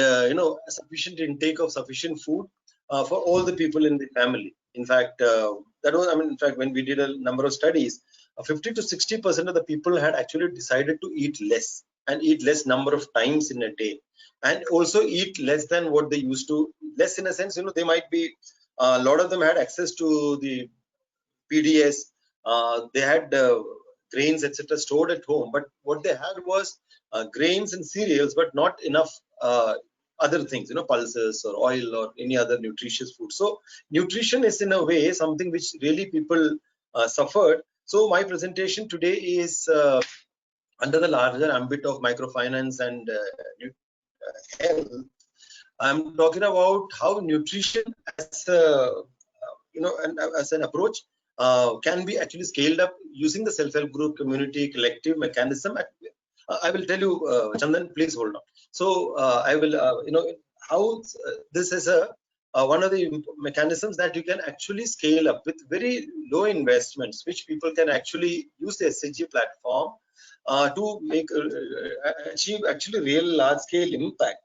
sufficient intake of sufficient food for all the people in the family. In fact, that was, in fact, when we did a number of studies, 50 to 60% of the people had actually decided to eat less and eat less number of times in a day, and also eat less than what they used to. Less in a sense, they might be, a lot of them had access to the PDS, they had grains, etc. stored at home, but what they had was grains and cereals, but not enough other things, pulses or oil or any other nutritious food. So nutrition is in a way something which really people suffered. So my presentation today is under the larger ambit of microfinance and health. I'm talking about how nutrition as a, as an approach can be actually scaled up using the self-help group, community, collective mechanism. I will tell you, Chandan, please hold on. So I will, how this is one of the mechanisms that you can actually scale up with very low investments, which people can actually use the SHG platform to make achieve actually real large-scale impact.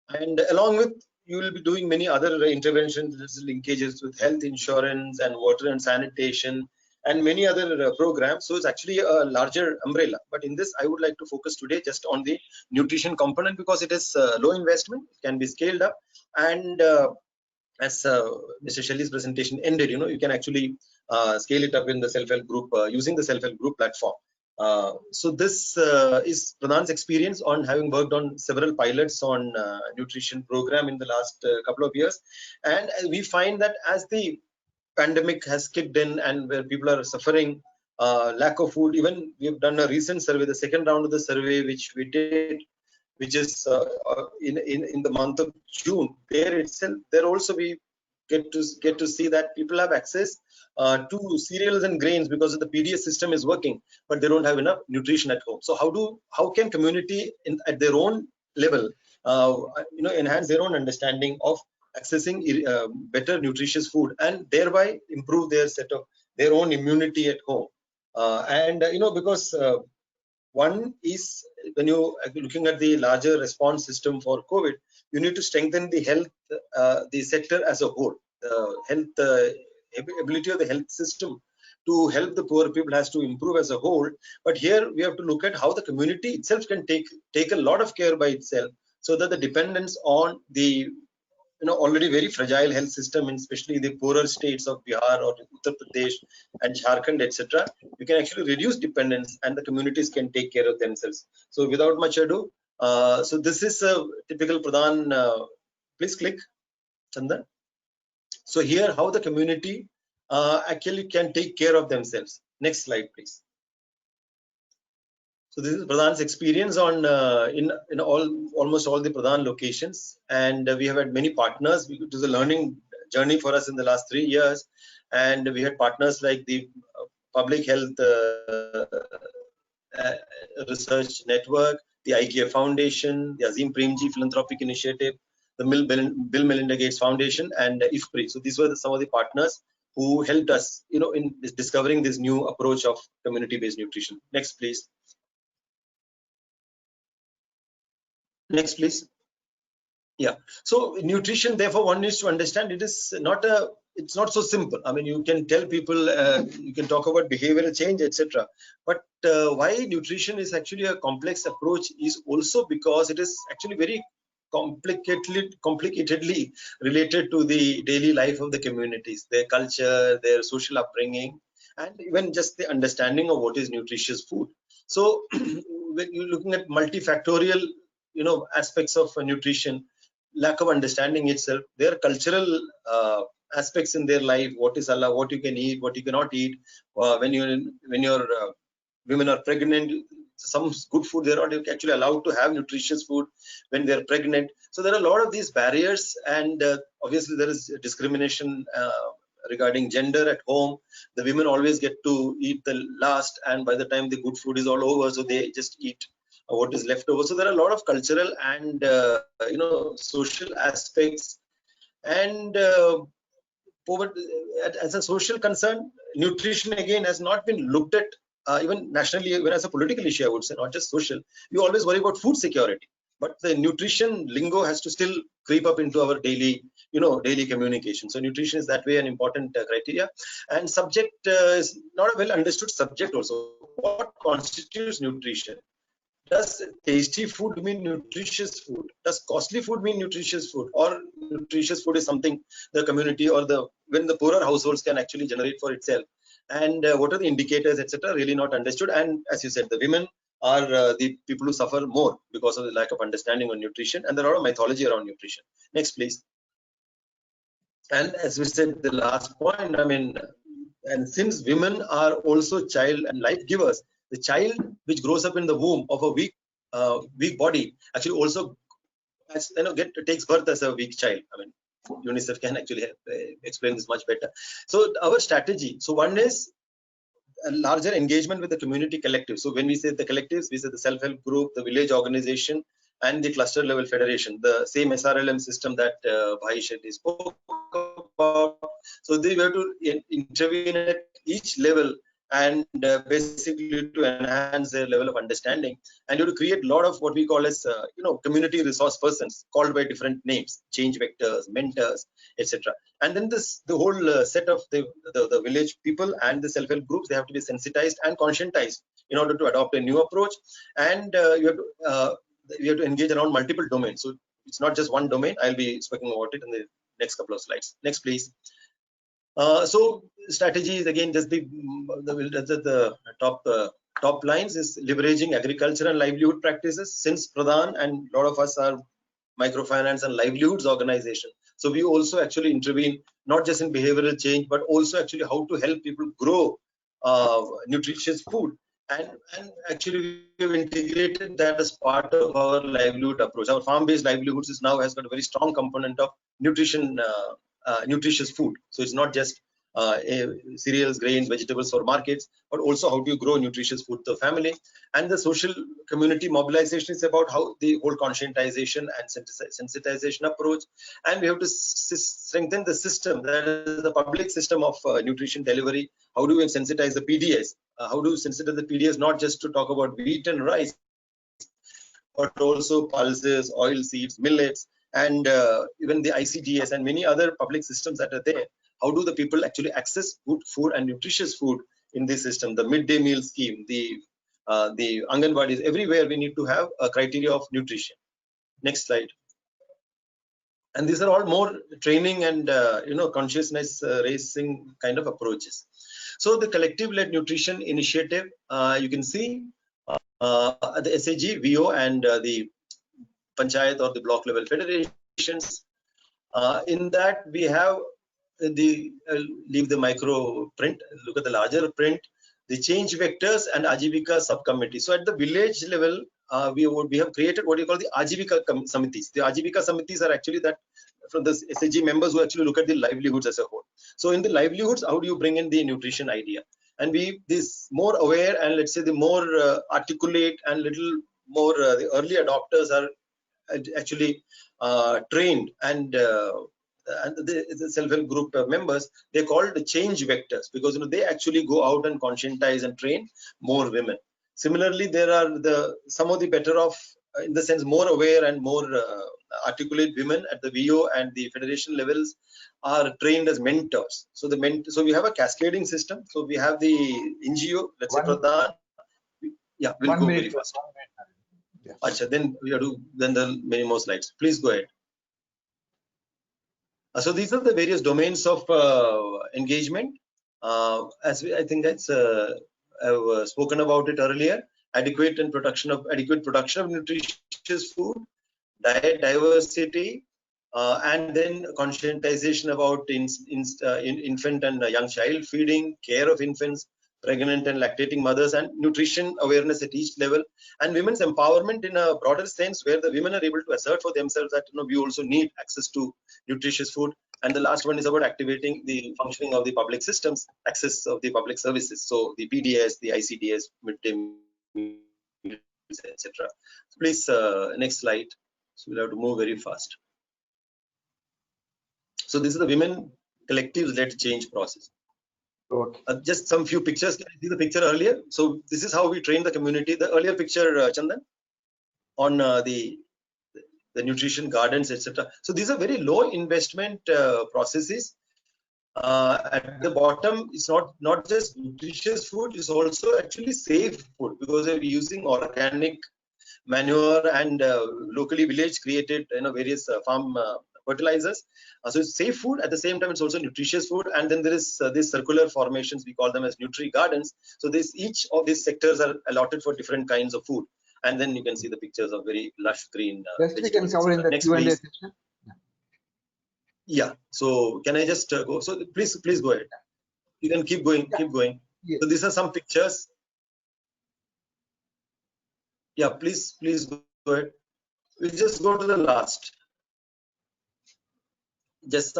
And along with, you will be doing many other interventions, linkages with health insurance and water and sanitation and many other programs. So it's actually a larger umbrella. But in this, I would like to focus today just on the nutrition component because it is low investment, it can be scaled up. And as Mr. Shelly's presentation ended, you can actually scale it up in the self-help group using the self-help group platform. So this is PRADAN's experience on having worked on several pilots on nutrition program in the last couple of years. And we find that as the pandemic has kicked in and where people are suffering lack of food, even we have done a recent survey, the second round of the survey which we did, which is in the month of June, there itself, there also we get to see that people have access to cereals and grains because of the PDS system is working, but they don't have enough nutrition at home. So how can community at their own level enhance their own understanding of accessing better nutritious food and thereby improve their their own immunity at home? Because one is, when you are looking at the larger response system for COVID, you need to strengthen the health, the sector as a whole. The health ability of the health system to help the poor people has to improve as a whole. But here we have to look at how the community itself can take a lot of care by itself, so that the dependence on the already very fragile health system, in especially the poorer states of Bihar or Uttar Pradesh and Jharkhand, etc., you can actually reduce dependence and the communities can take care of themselves. So without much ado, so this is a typical PRADAN. Please click, Chandan. So here, how the community actually can take care of themselves. Next slide, please. So this is PRADAN's experience on in almost all the PRADAN locations, and we have had many partners. It was a learning journey for us in the last 3 years, and we had partners like the Public Health Research Network, the IKF Foundation, the Azim Premji Philanthropic Initiative, the Bill Melinda Gates Foundation, and IFPRI. So these were some of the partners who helped us, in discovering this new approach of community-based nutrition. Next, please. Next, please. Yeah. So nutrition, therefore, one needs to understand it's not so simple. I mean, you can tell people, you can talk about behavioral change, etc. But why nutrition is actually a complex approach is also because it is actually very complicatedly related to the daily life of the communities, their culture, their social upbringing, and even just the understanding of what is nutritious food. So when you're looking at multifactorial aspects of nutrition, lack of understanding itself, there are cultural aspects in their life, what is allowed, what you can eat, what you cannot eat, when your women are pregnant, some good food they're not actually allowed to have nutritious food when they're pregnant. So there are a lot of these barriers, and obviously there is discrimination regarding gender at home. The women always get to eat the last, and by the time the good food is all over, so they just eat what is left over. So there are a lot of cultural and social aspects, and poverty as a social concern. Nutrition again has not been looked at even nationally, even as a political issue, I would say, not just social. We always worry about food security, but the nutrition lingo has to still creep up into our daily communication. So nutrition is that way an important criteria, and subject is not a well understood subject also. What constitutes nutrition? Does tasty food mean nutritious food? Does costly food mean nutritious food? Or nutritious food is something the community or when the poorer households can actually generate for itself? And what are the indicators, etc.? Really not understood. And as you said, the women are the people who suffer more because of the lack of understanding on nutrition, and there are a lot of mythology around nutrition. Next, please. And as we said, the last point, I mean, and since women are also child and life givers, the child which grows up in the womb of a weak body actually also takes birth as a weak child. I mean, UNICEF can actually explain this much better. So our strategy, so one is a larger engagement with the community collective. So when we say the collectives, we say the self-help group, the village organization, and the cluster level federation, the same SRLM system that Bhai Shelly spoke about. So they were to intervene at each level and basically to enhance their level of understanding, and you have to create a lot of what we call as community resource persons, called by different names, change vectors, mentors, etc. And then the whole set of the village people and the self-help groups, they have to be sensitized and conscientized in order to adopt a new approach. And you have to engage around multiple domains. So it's not just one domain. I'll be speaking about it in the next couple of slides. Next, please. So strategies, again, just the top lines is leveraging agriculture and livelihood practices. Since PRADAN and a lot of us are microfinance and livelihoods organization, so we also actually intervene not just in behavioral change, but also actually how to help people grow nutritious food. And actually we have integrated that as part of our livelihood approach. Our farm-based livelihoods has got a very strong component of nutrition, nutritious food. So it's not just cereals, grains, vegetables for markets, but also how do you grow nutritious food to the family. And the social community mobilization is about how the whole conscientization and sensitization approach. And we have to strengthen the system, that is the public system of nutrition delivery. How do we sensitize the PDS? How do we sensitize the PDS, not just to talk about wheat and rice, but also pulses, oil seeds, millets, and even the ICDS and many other public systems that are there. How do the people actually access good food and nutritious food in this system? The midday meal scheme, the Anganwadis, everywhere we need to have a criteria of nutrition. Next slide. And these are all more training and consciousness raising kind of approaches. So the collective led nutrition initiative, you can see the SAG, VO, and the panchayat or the block level federations. In that we have the leave the micro print, look at the larger print, the change vectors and Ajivika subcommittee. So at the village level, we have created what you call the Ajivika Samitis. The Ajivika Samitis are actually that from the SAG members who actually look at the livelihoods as a whole. So in the livelihoods, how do you bring in the nutrition idea? And this more aware and let's say the more articulate and little more the early adopters are actually trained and the self-help group members, they're called the change vectors because they actually go out and conscientize and train more women. Similarly, there are some of the better off, in the sense more aware and more articulate women at the VO and the federation levels are trained as mentors. So so we have a cascading system. So we have the NGO, let's say PRADAN. Yeah, we'll go very fast. Yes. Achha, then we have to then the many more slides. Please go ahead. So these are the various domains of engagement. I think I've spoken about it earlier. Adequate production of nutritious food, diet diversity, and then conscientization about infant and young child feeding, care of infants, pregnant and lactating mothers, and nutrition awareness at each level, and women's empowerment in a broader sense, where the women are able to assert for themselves that we also need access to nutritious food. And the last one is about activating the functioning of the public systems, access of the public services, so the PDS, the ICDS, midday meals, etc. Please, next slide. So we'll have to move very fast. So this is the women collectives-led change process. Okay. Just some few pictures. Can you see the picture earlier? So this is how we train the community. The earlier picture, Chandan, on the nutrition gardens, etc. So these are very low investment processes. At the bottom, it's not just nutritious food; it's also actually safe food because we're using organic manure and locally village created various farm fertilizers. So it's safe food, at the same time it's also nutritious food. And then there is these circular formations, we call them as nutri gardens. So each of these sectors are allotted for different kinds of food, and then you can see the pictures of very lush green Rest we can cover in the Q&A session. Yeah, so can I just go? So please go ahead. You can keep going. Yes. So these are some pictures. Yeah, please go ahead. We'll just go to the last. Just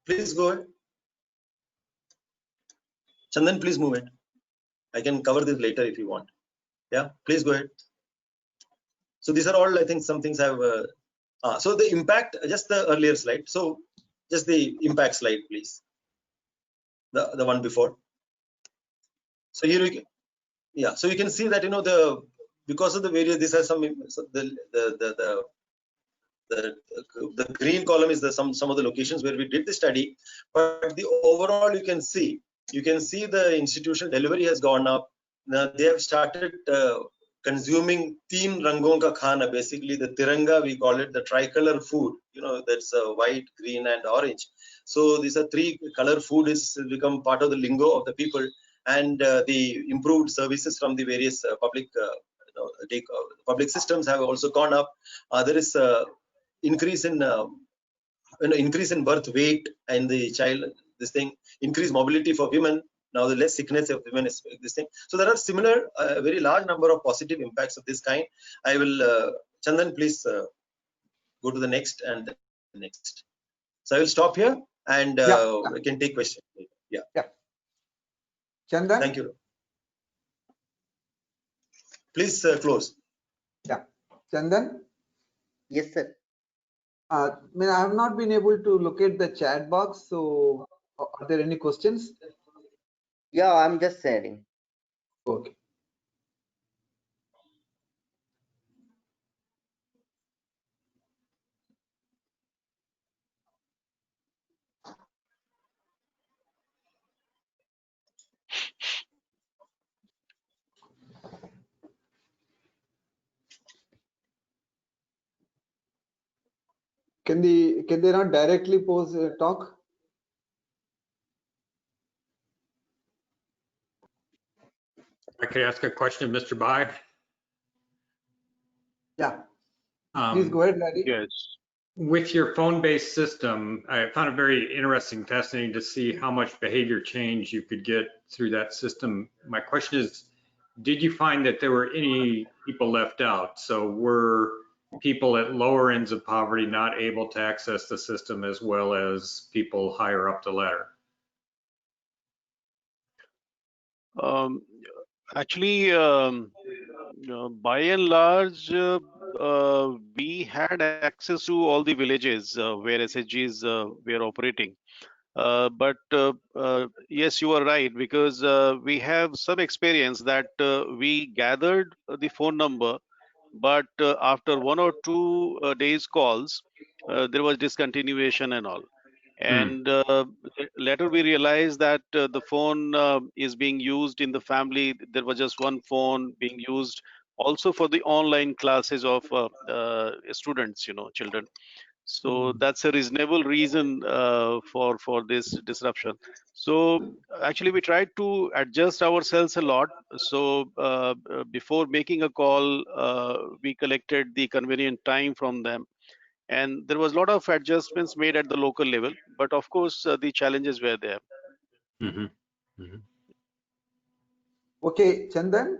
please go ahead. Chandan, please move it. I can cover this later if you want. Yeah, please go ahead. So these are all, I think, some things I've so the impact, just the earlier slide. So just the impact slide, please. The one before. So here we can, yeah. So you can see that because of the various, these are some the green column is some of the locations where we did the study, but the overall you can see the institutional delivery has gone up. Now they have started consuming teen rangon ka khana, basically the tiranga, we call it, the tricolor food, that's white, green and orange. So these are three color food is become part of the lingo of the people, and the improved services from the various public systems have also gone up. There is increase in birth weight and the child, this thing, increased mobility for women. Now the less sickness of women is this thing. So there are similar, very large number of positive impacts of this kind. I will, Chandan, please go to the next and the next. So I will stop here and I can take questions. Yeah. Chandan? Thank you. Please close. Yeah. Chandan? Yes, sir. I have not been able to locate the chat box. So are there any questions? Yeah, I'm just sharing. Okay. Can they not directly pose talk? I could ask a question, Mr. Bhai. Yeah. Please go ahead, Larry. Yes. With your phone-based system, I found it very interesting, fascinating to see how much behavior change you could get through that system. My question is, did you find that there were any people left out? So were people at lower ends of poverty not able to access the system as well as people higher up the ladder? Actually, by and large, we had access to all the villages where SHGs were operating. But yes, you are right, because we have some experience that we gathered the phone number, but after 1 or 2 days calls, there was discontinuation and all. And later we realized that the phone is being used in the family. There was just one phone being used also for the online classes of students, children. So that's a reasonable reason for this disruption. So actually we tried to adjust ourselves a lot. So before making a call, we collected the convenient time from them. And there was a lot of adjustments made at the local level, but of course the challenges were there. Okay, Chandan.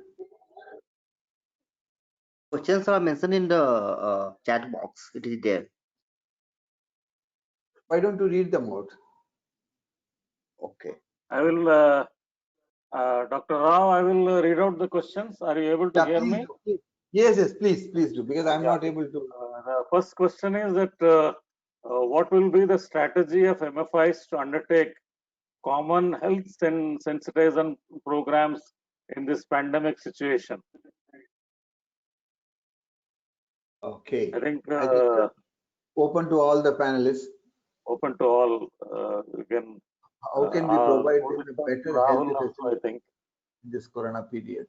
Questions are mentioned in the chat box. It is there. Why don't you read them out? Okay. I will, Dr. Rao, I will read out the questions. Are you able to hear me? Do. Yes, please do, because I'm not able to. The first question is that what will be the strategy of MFIs to undertake common health sensitization programs in this pandemic situation? Okay. I think open to all the panelists. Open to all. You can. How can we provide them a better Rahul health also, I think, in this corona period?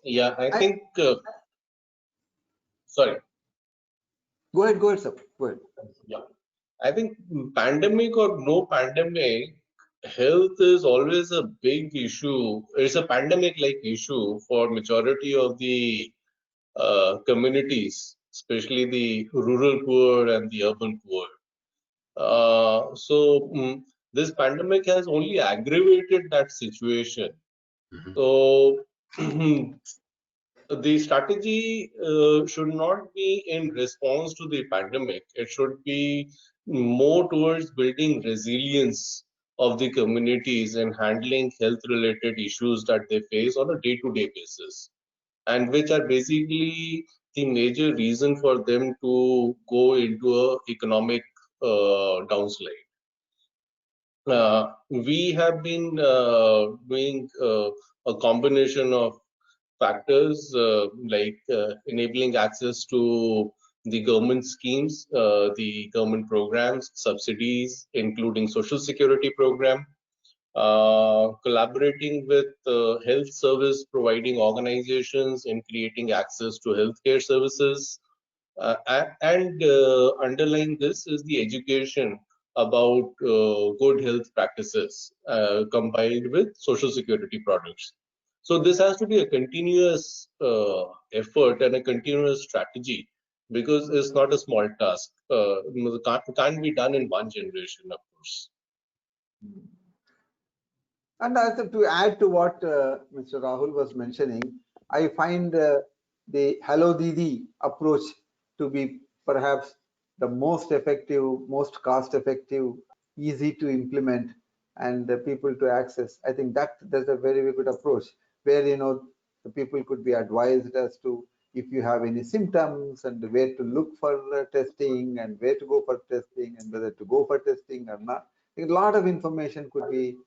Yeah, I think. Sorry. Go ahead, sir. Go ahead. Yeah, I think pandemic or no pandemic, health is always a big issue. It's a pandemic-like issue for majority of the communities, especially the rural poor and the urban poor. This pandemic has only aggravated that situation. So the strategy should not be in response to the pandemic. It should be more towards building resilience of the communities and handling health-related issues that they face on a day-to-day basis, and which are basically the major reason for them to go into a economic downslide. We have been doing a combination of factors like enabling access to the government schemes, the government programs, subsidies, including social security program, collaborating with health service providing organizations in creating access to healthcare services, and underlying this is the education about good health practices combined with social security products. So this has to be a continuous effort and a continuous strategy, because it's not a small task. It can't be done in one generation, of course. And also to add to what Mr. Rahul was mentioning, I find the Hello Didi approach to be perhaps the most effective, most cost-effective, easy to implement, and the people to access. I think that's a very, very good approach, where the people could be advised as to if you have any symptoms and where to look for testing and where to go for testing and whether to go for testing or not. I think a lot of information could be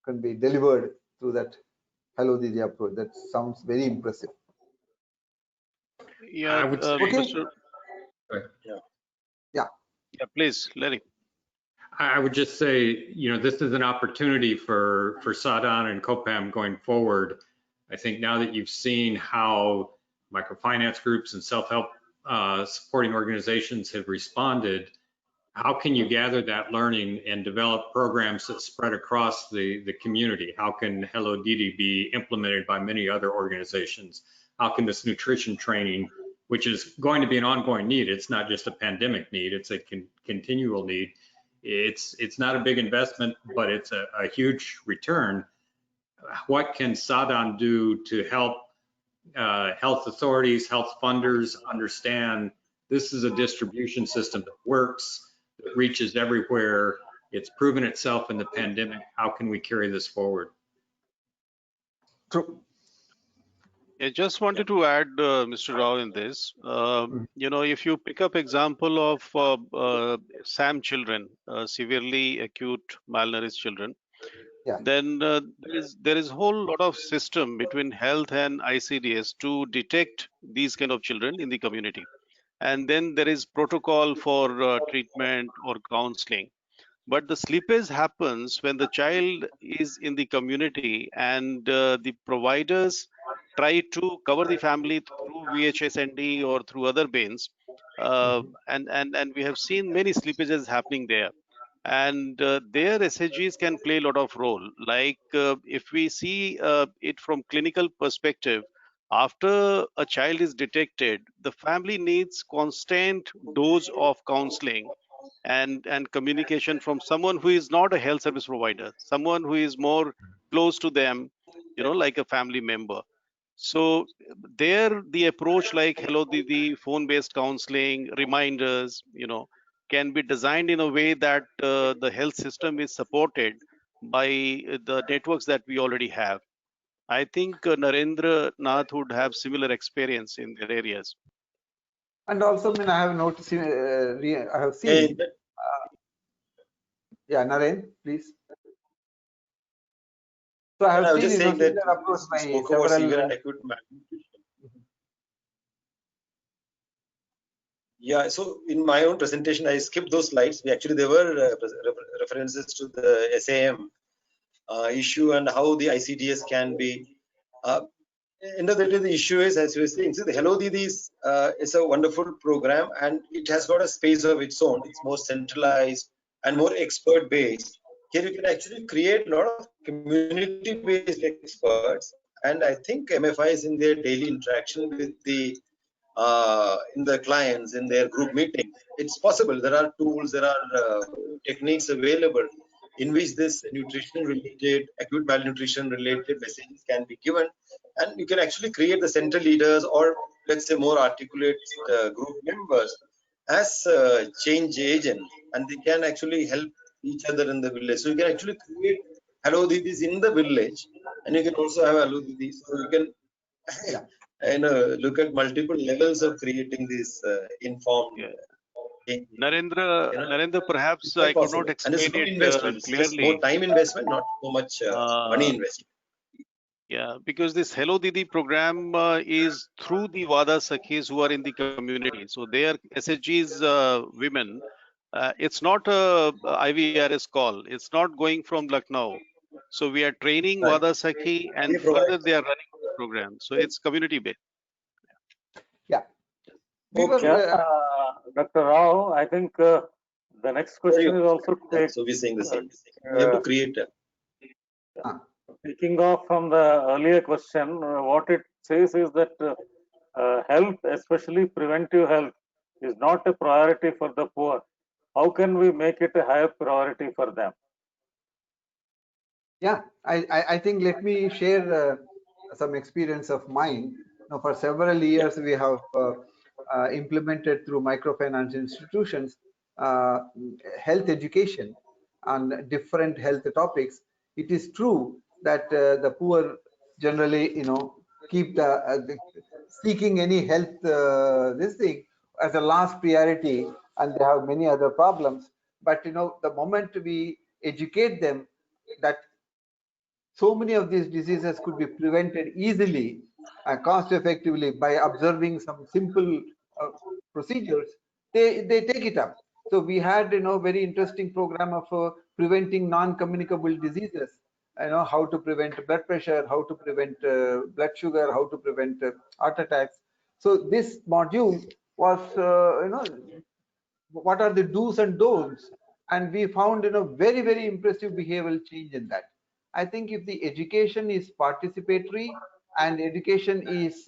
can be delivered through that Hello Didi approach. That sounds very impressive. Yeah, I would say, Mr. Yeah, please, Larry. I would just say, this is an opportunity for Sa-Dhan and COPAM going forward I think now that you've seen how microfinance groups and self-help supporting organizations have responded, how can you gather that learning and develop programs that spread across the community? How can Hello Didi be implemented by many other organizations? How can this nutrition training, which is going to be an ongoing need, it's not just a pandemic need, it's a continual need. It's not a big investment, but it's a huge return. What can Sa-Dhan do to help health authorities, health funders understand this is a distribution system that works, that reaches everywhere. It's proven itself in the pandemic. How can we carry this forward? True. I just wanted to add, Mr. Rao, in this. You know, if you pick up example of SAM children, severely acute malnourished children, Yeah. then there is a whole lot of system between health and ICDS to detect these kind of children in the community. And then there is protocol for treatment or counseling. But the slippage happens when the child is in the community and the providers try to cover the family through VHSND or through other means. And we have seen many slippages happening there. And their SHGs can play a lot of role. Like if we see it from clinical perspective, after a child is detected, the family needs constant dose of counseling and communication from someone who is not a health service provider, someone who is more close to them, you know, like a family member. So there the approach like Hello Didi, phone-based counseling, reminders, you know, can be designed in a way that the health system is supported by the networks that we already have. I think Narendranath would have similar experience in their areas. And also, I mean, I have noticed, I have seen. Yeah, Naren, please. So I have seen, just saying that approach by spoke about several. severe and acute malnutrition. Yeah, so in my own presentation, I skipped those slides. Actually, there were references to the SAM issue and how the ICDS can be. End of the day, the issue is, as you were saying, the Hello Didi is a wonderful program and it has got a space of its own. It's more centralized and more expert based. Here you can actually create a lot of community based experts. And I think MFIs in their daily interaction with the in the clients, in their group meeting, it's possible. There are tools, there are techniques available in which this nutrition related, acute malnutrition related messages can be given. And you can actually create the center leaders or let's say more articulate group members as change agents, and they can actually help each other in the village. So you can actually create Hello Didis in the village, and you can also have Hello Didis. So you can look at multiple levels of creating this informed. Narendra, perhaps I could not explain it investment. It's clearly. just more time investment, not so much money investment. Yeah, because this Hello Didi program is through the Vada Sakhis who are in the community. So they are SHG's women. It's not a IVRS call. It's not going from Lucknow. So we are training Vada Sakhi and further they are running the program. So it's community based. Yeah. Dr. Rao, I think the next question is also take. So we're saying the same. We have to create a. Picking off from the earlier question, what it says is that health, especially preventive health, is not a priority for the poor. How can we make it a higher priority for them? Yeah, I think let me share some experience of mine. Now, for several years, we have implemented through microfinance institutions health education on different health topics. It is true that the poor generally, keep seeking any health this thing as a last priority, and they have many other problems. But the moment we educate them that so many of these diseases could be prevented easily and cost effectively by observing some simple procedures, they take it up. So we had very interesting program of preventing non-communicable diseases how to prevent blood pressure, how to prevent blood sugar, how to prevent heart attacks. So this module was, what are the do's and don'ts, and we found very, very impressive behavioral change in that. I think if the education is participatory and education is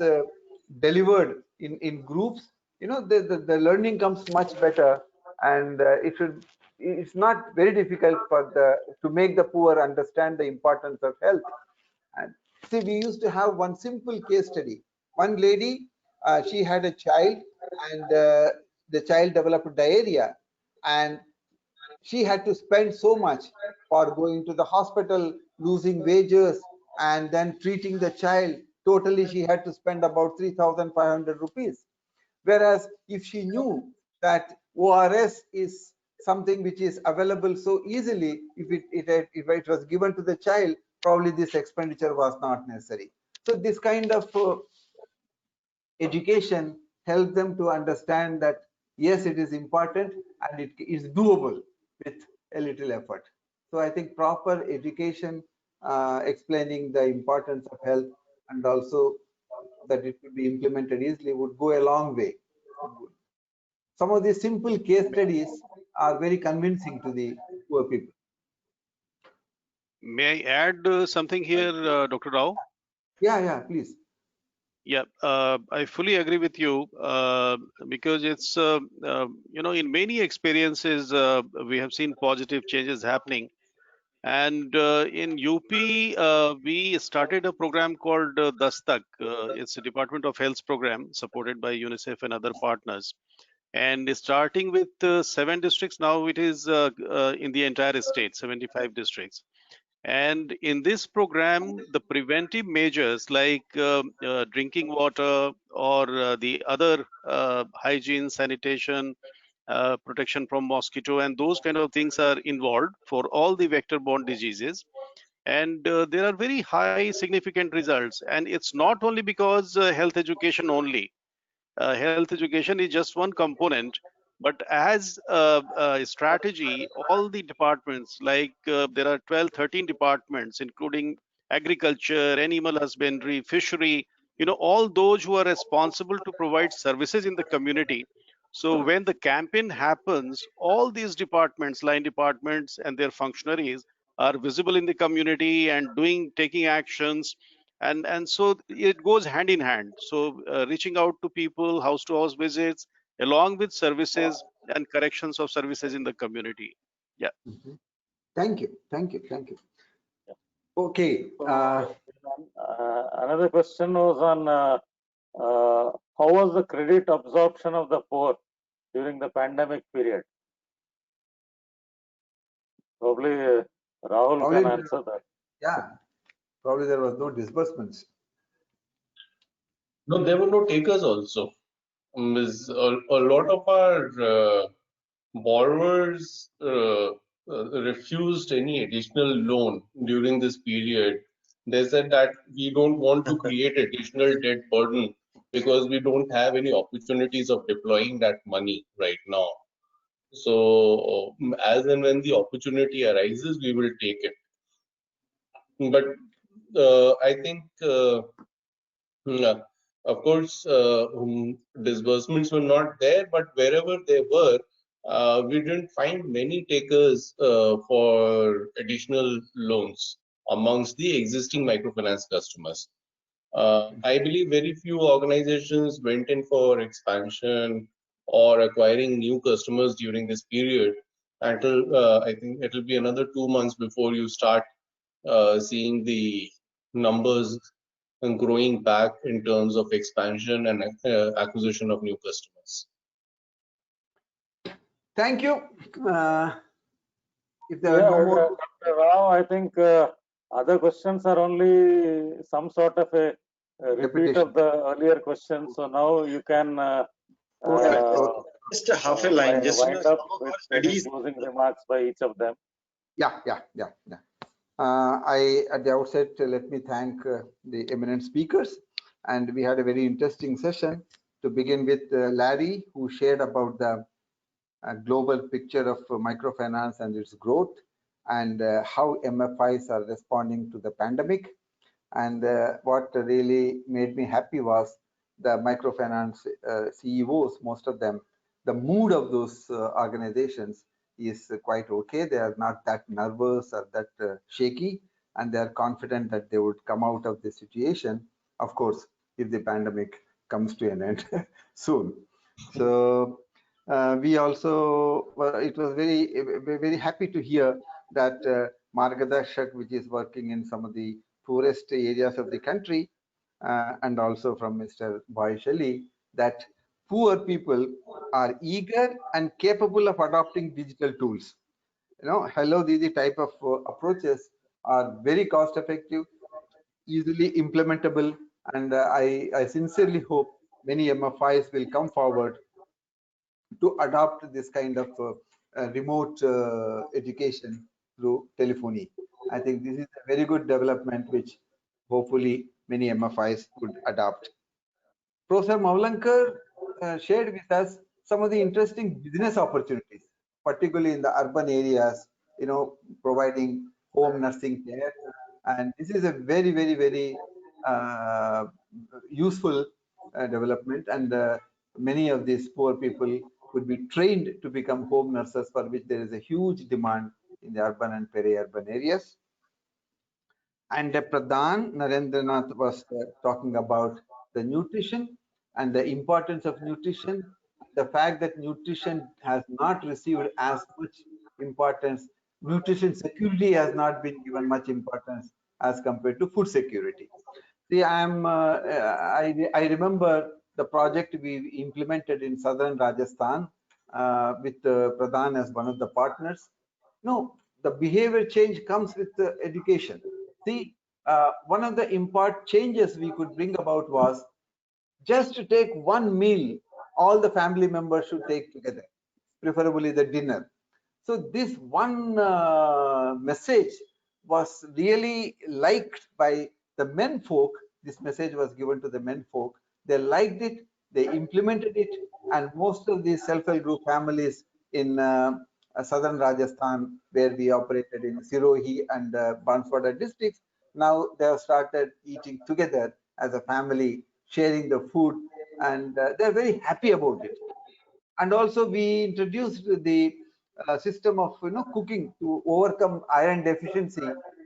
delivered in groups, the learning comes much better, and it's not very difficult to make the poor understand the importance of health. And see, we used to have one simple case study. One lady, she had a child, and the child developed diarrhea, and she had to spend so much for going to the hospital, losing wages, and then treating the child. Totally, she had to spend about 3,500 rupees. Whereas if she knew that ORS is something which is available so easily, if it was given to the child, probably this expenditure was not necessary. So this kind of education helps them to understand that yes, it is important and it is doable with a little effort. So I think proper education explaining the importance of health, and also that it could be implemented easily, would go a long way. Some of these simple case studies are very convincing to the poor people. May I add something here, Dr. Rao? Yeah, please. Yeah, I fully agree with you because it's, in many experiences, we have seen positive changes happening. And in UP, we started a program called Dastak. It's a Department of Health program supported by UNICEF and other partners. And starting with 7 districts, now it is in the entire state, 75 districts. And in this program, the preventive measures like drinking water or the other hygiene, sanitation, protection from mosquito, and those kind of things are involved for all the vector-borne diseases. And there are very high significant results. And it's not only because health education only. Health education is just one component, but as a strategy, all the departments, like there are 12, 13 departments, including agriculture, animal husbandry, fishery, all those who are responsible to provide services in the community. So when the campaign happens, all these departments, line departments and their functionaries are visible in the community and taking actions. And so it goes hand in hand. So reaching out to people, house to house visits, along with services and corrections of services in the community. Yeah. Thank you. Okay. Another question was on how was the credit absorption of the poor during the pandemic period? Probably Rahul can answer that. Yeah, probably there was no disbursements. No, there were no takers also. A lot of our borrowers refused any additional loan during this period. They said that we don't want to create additional debt burden because we don't have any opportunities of deploying that money right now. So as and when the opportunity arises, we will take it. But I think, of course, disbursements were not there, but wherever they were, we didn't find many takers for additional loans amongst the existing microfinance customers. I believe very few organizations went in for expansion or acquiring new customers during this period until I think it will be another 2 months before you start seeing the numbers growing back in terms of expansion and acquisition of new customers. Thank you. If there are no more, Dr. Rao, I think other questions are only some sort of a repeat of the earlier questions. So now you can just a half a line, just wind up with any closing remarks by each of them. Yeah. At the outset, let me thank the eminent speakers, and we had a very interesting session. To begin with, Larry, who shared about the global picture of microfinance and its growth, and how MFIs are responding to the pandemic. And what really made me happy was the microfinance CEOs, most of them, the mood of those organizations is quite okay. They are not that nervous or that shaky, and they are confident that they would come out of the situation, of course, if the pandemic comes to an end soon. So we also, it was very happy to hear that Margdarshak, which is working in some of the poorest areas of the country, and also from Mr. Bhai Shelly, that poor people are eager and capable of adopting digital tools. Hello Didi type of approaches are very cost effective, easily implementable, and I sincerely hope many MFIs will come forward to adopt this kind of remote education through telephony. I think this is a very good development which hopefully many MFIs could adopt. Professor Mavalankar shared with us some of the interesting business opportunities, particularly in the urban areas, providing home nursing care. And this is a very useful development. And many of these poor people could be trained to become home nurses, for which there is a huge demand in the urban and peri-urban areas. And PRADAN, Narendranath was talking about the nutrition and the importance of nutrition, the fact that nutrition has not received as much importance. Nutrition security has not been given much importance as compared to food security. See, I remember the project we implemented in southern Rajasthan with PRADAN as one of the partners. No, the behavior change comes with education. See, one of the important changes we could bring about was just to take one meal, all the family members should take together, preferably the dinner. So this one message was really liked by the men folk. This message was given to the men folk. They liked it, they implemented it, and most of these self-help group families in southern Rajasthan, where we operated in Sirohi and Banswara districts, now they have started eating together as a family, sharing the food, and they're very happy about it. And also we introduced the system of cooking to overcome iron deficiency.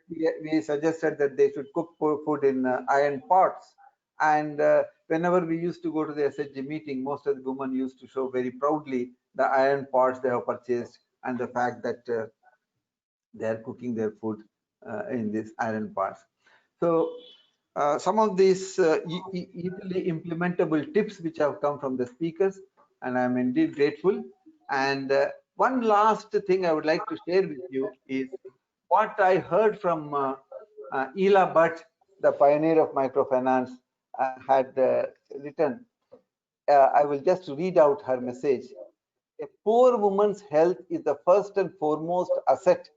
We suggested that they should cook food in iron pots. And whenever we used to go to the SHG meeting, most of the women used to show very proudly the iron pots they have purchased and the fact that they are cooking their food in these iron pots. So some of these easily implementable tips which have come from the speakers, and I'm indeed grateful. And one last thing I would like to share with you is what I heard from Ela Bhatt, the pioneer of microfinance, had written. I will just read out her message. A poor woman's health is the first and foremost asset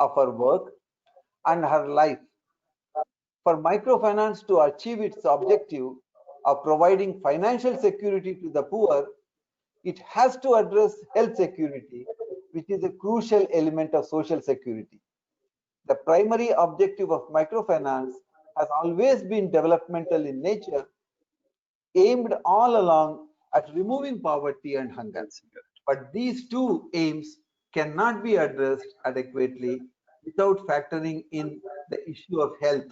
of her work and her life. For microfinance to achieve its objective of providing financial security to the poor, it has to address health security, which is a crucial element of social security. The primary objective of microfinance has always been developmental in nature, aimed all along at removing poverty and hunger. But these two aims cannot be addressed adequately without factoring in the issue of health.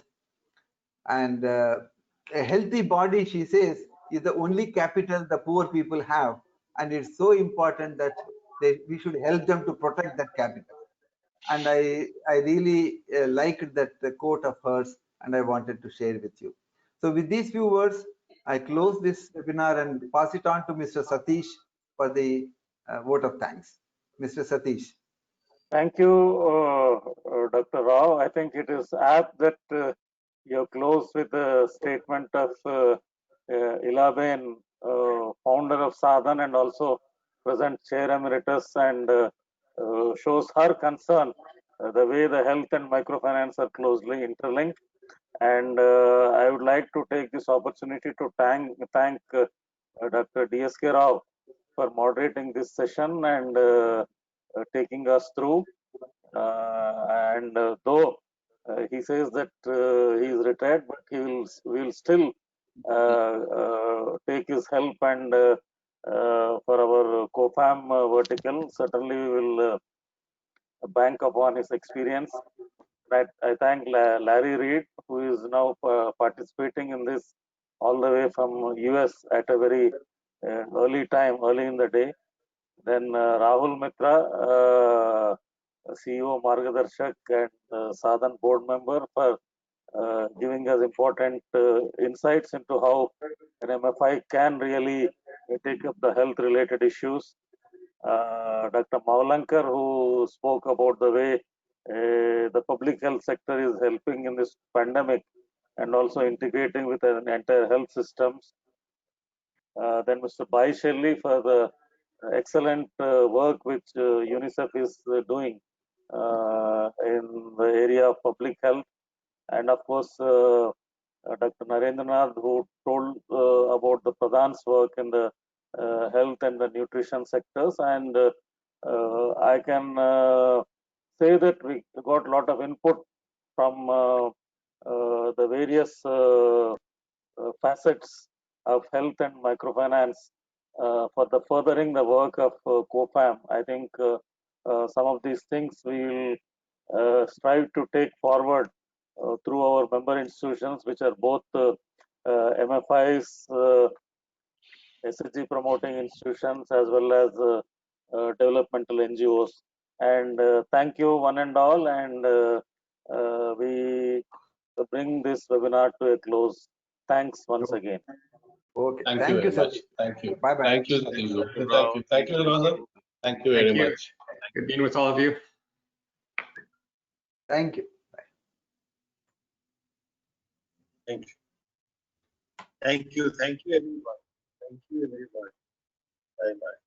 And a healthy body, she says, is the only capital the poor people have, and it's so important that we should help them to protect that capital. And I really liked that quote of hers, and I wanted to share with you. So with these few words, I close this webinar and pass it on to Mr. Satish for the vote of thanks. Mr. Satish. Thank you, Dr. Rao. I think it is apt that you close with a statement of Ilaben, founder of Sa-Dhan and also present chair emeritus, and shows her concern the way the health and microfinance are closely interlinked. And I would like to take this opportunity to thank Dr. D.S.K. Rao for moderating this session and taking us through. And though he says that he is retired, but he will still take his help, and for our COFAM vertical, certainly we will bank upon his experience. I thank Larry Reid, who is now participating in this all the way from US at a very early in the day. Then Rahul Mittra, CEO Margdarshak and Sa-Dhan board member, for giving us important insights into how an MFI can really take up the health related issues. Dr. Mavalankar, who spoke about the way the public health sector is helping in this pandemic and also integrating with an entire health systems. Then Mr. Bhai Shelly for the excellent work which UNICEF is doing in the area of public health. And of course, Dr. Narendranath, who told about the PRADAN's work in the health and the nutrition sectors. And I can say that we got a lot of input from the various facets of health and microfinance for the furthering the work of COFAM. I think some of these things we will strive to take forward through our member institutions, which are both MFIs, SHG promoting institutions, as well as developmental NGOs. And thank you one and all, and we bring this webinar to a close. Thanks once again. Okay. Thank you very much. Thank you. Bye bye. Thank you, Satish. Thank you. Thank you, Rahul. Thank you very much. Good being with all of you. Thank you. Thank you. Thank you. Thank you, everyone. Thank you, everyone. Bye bye.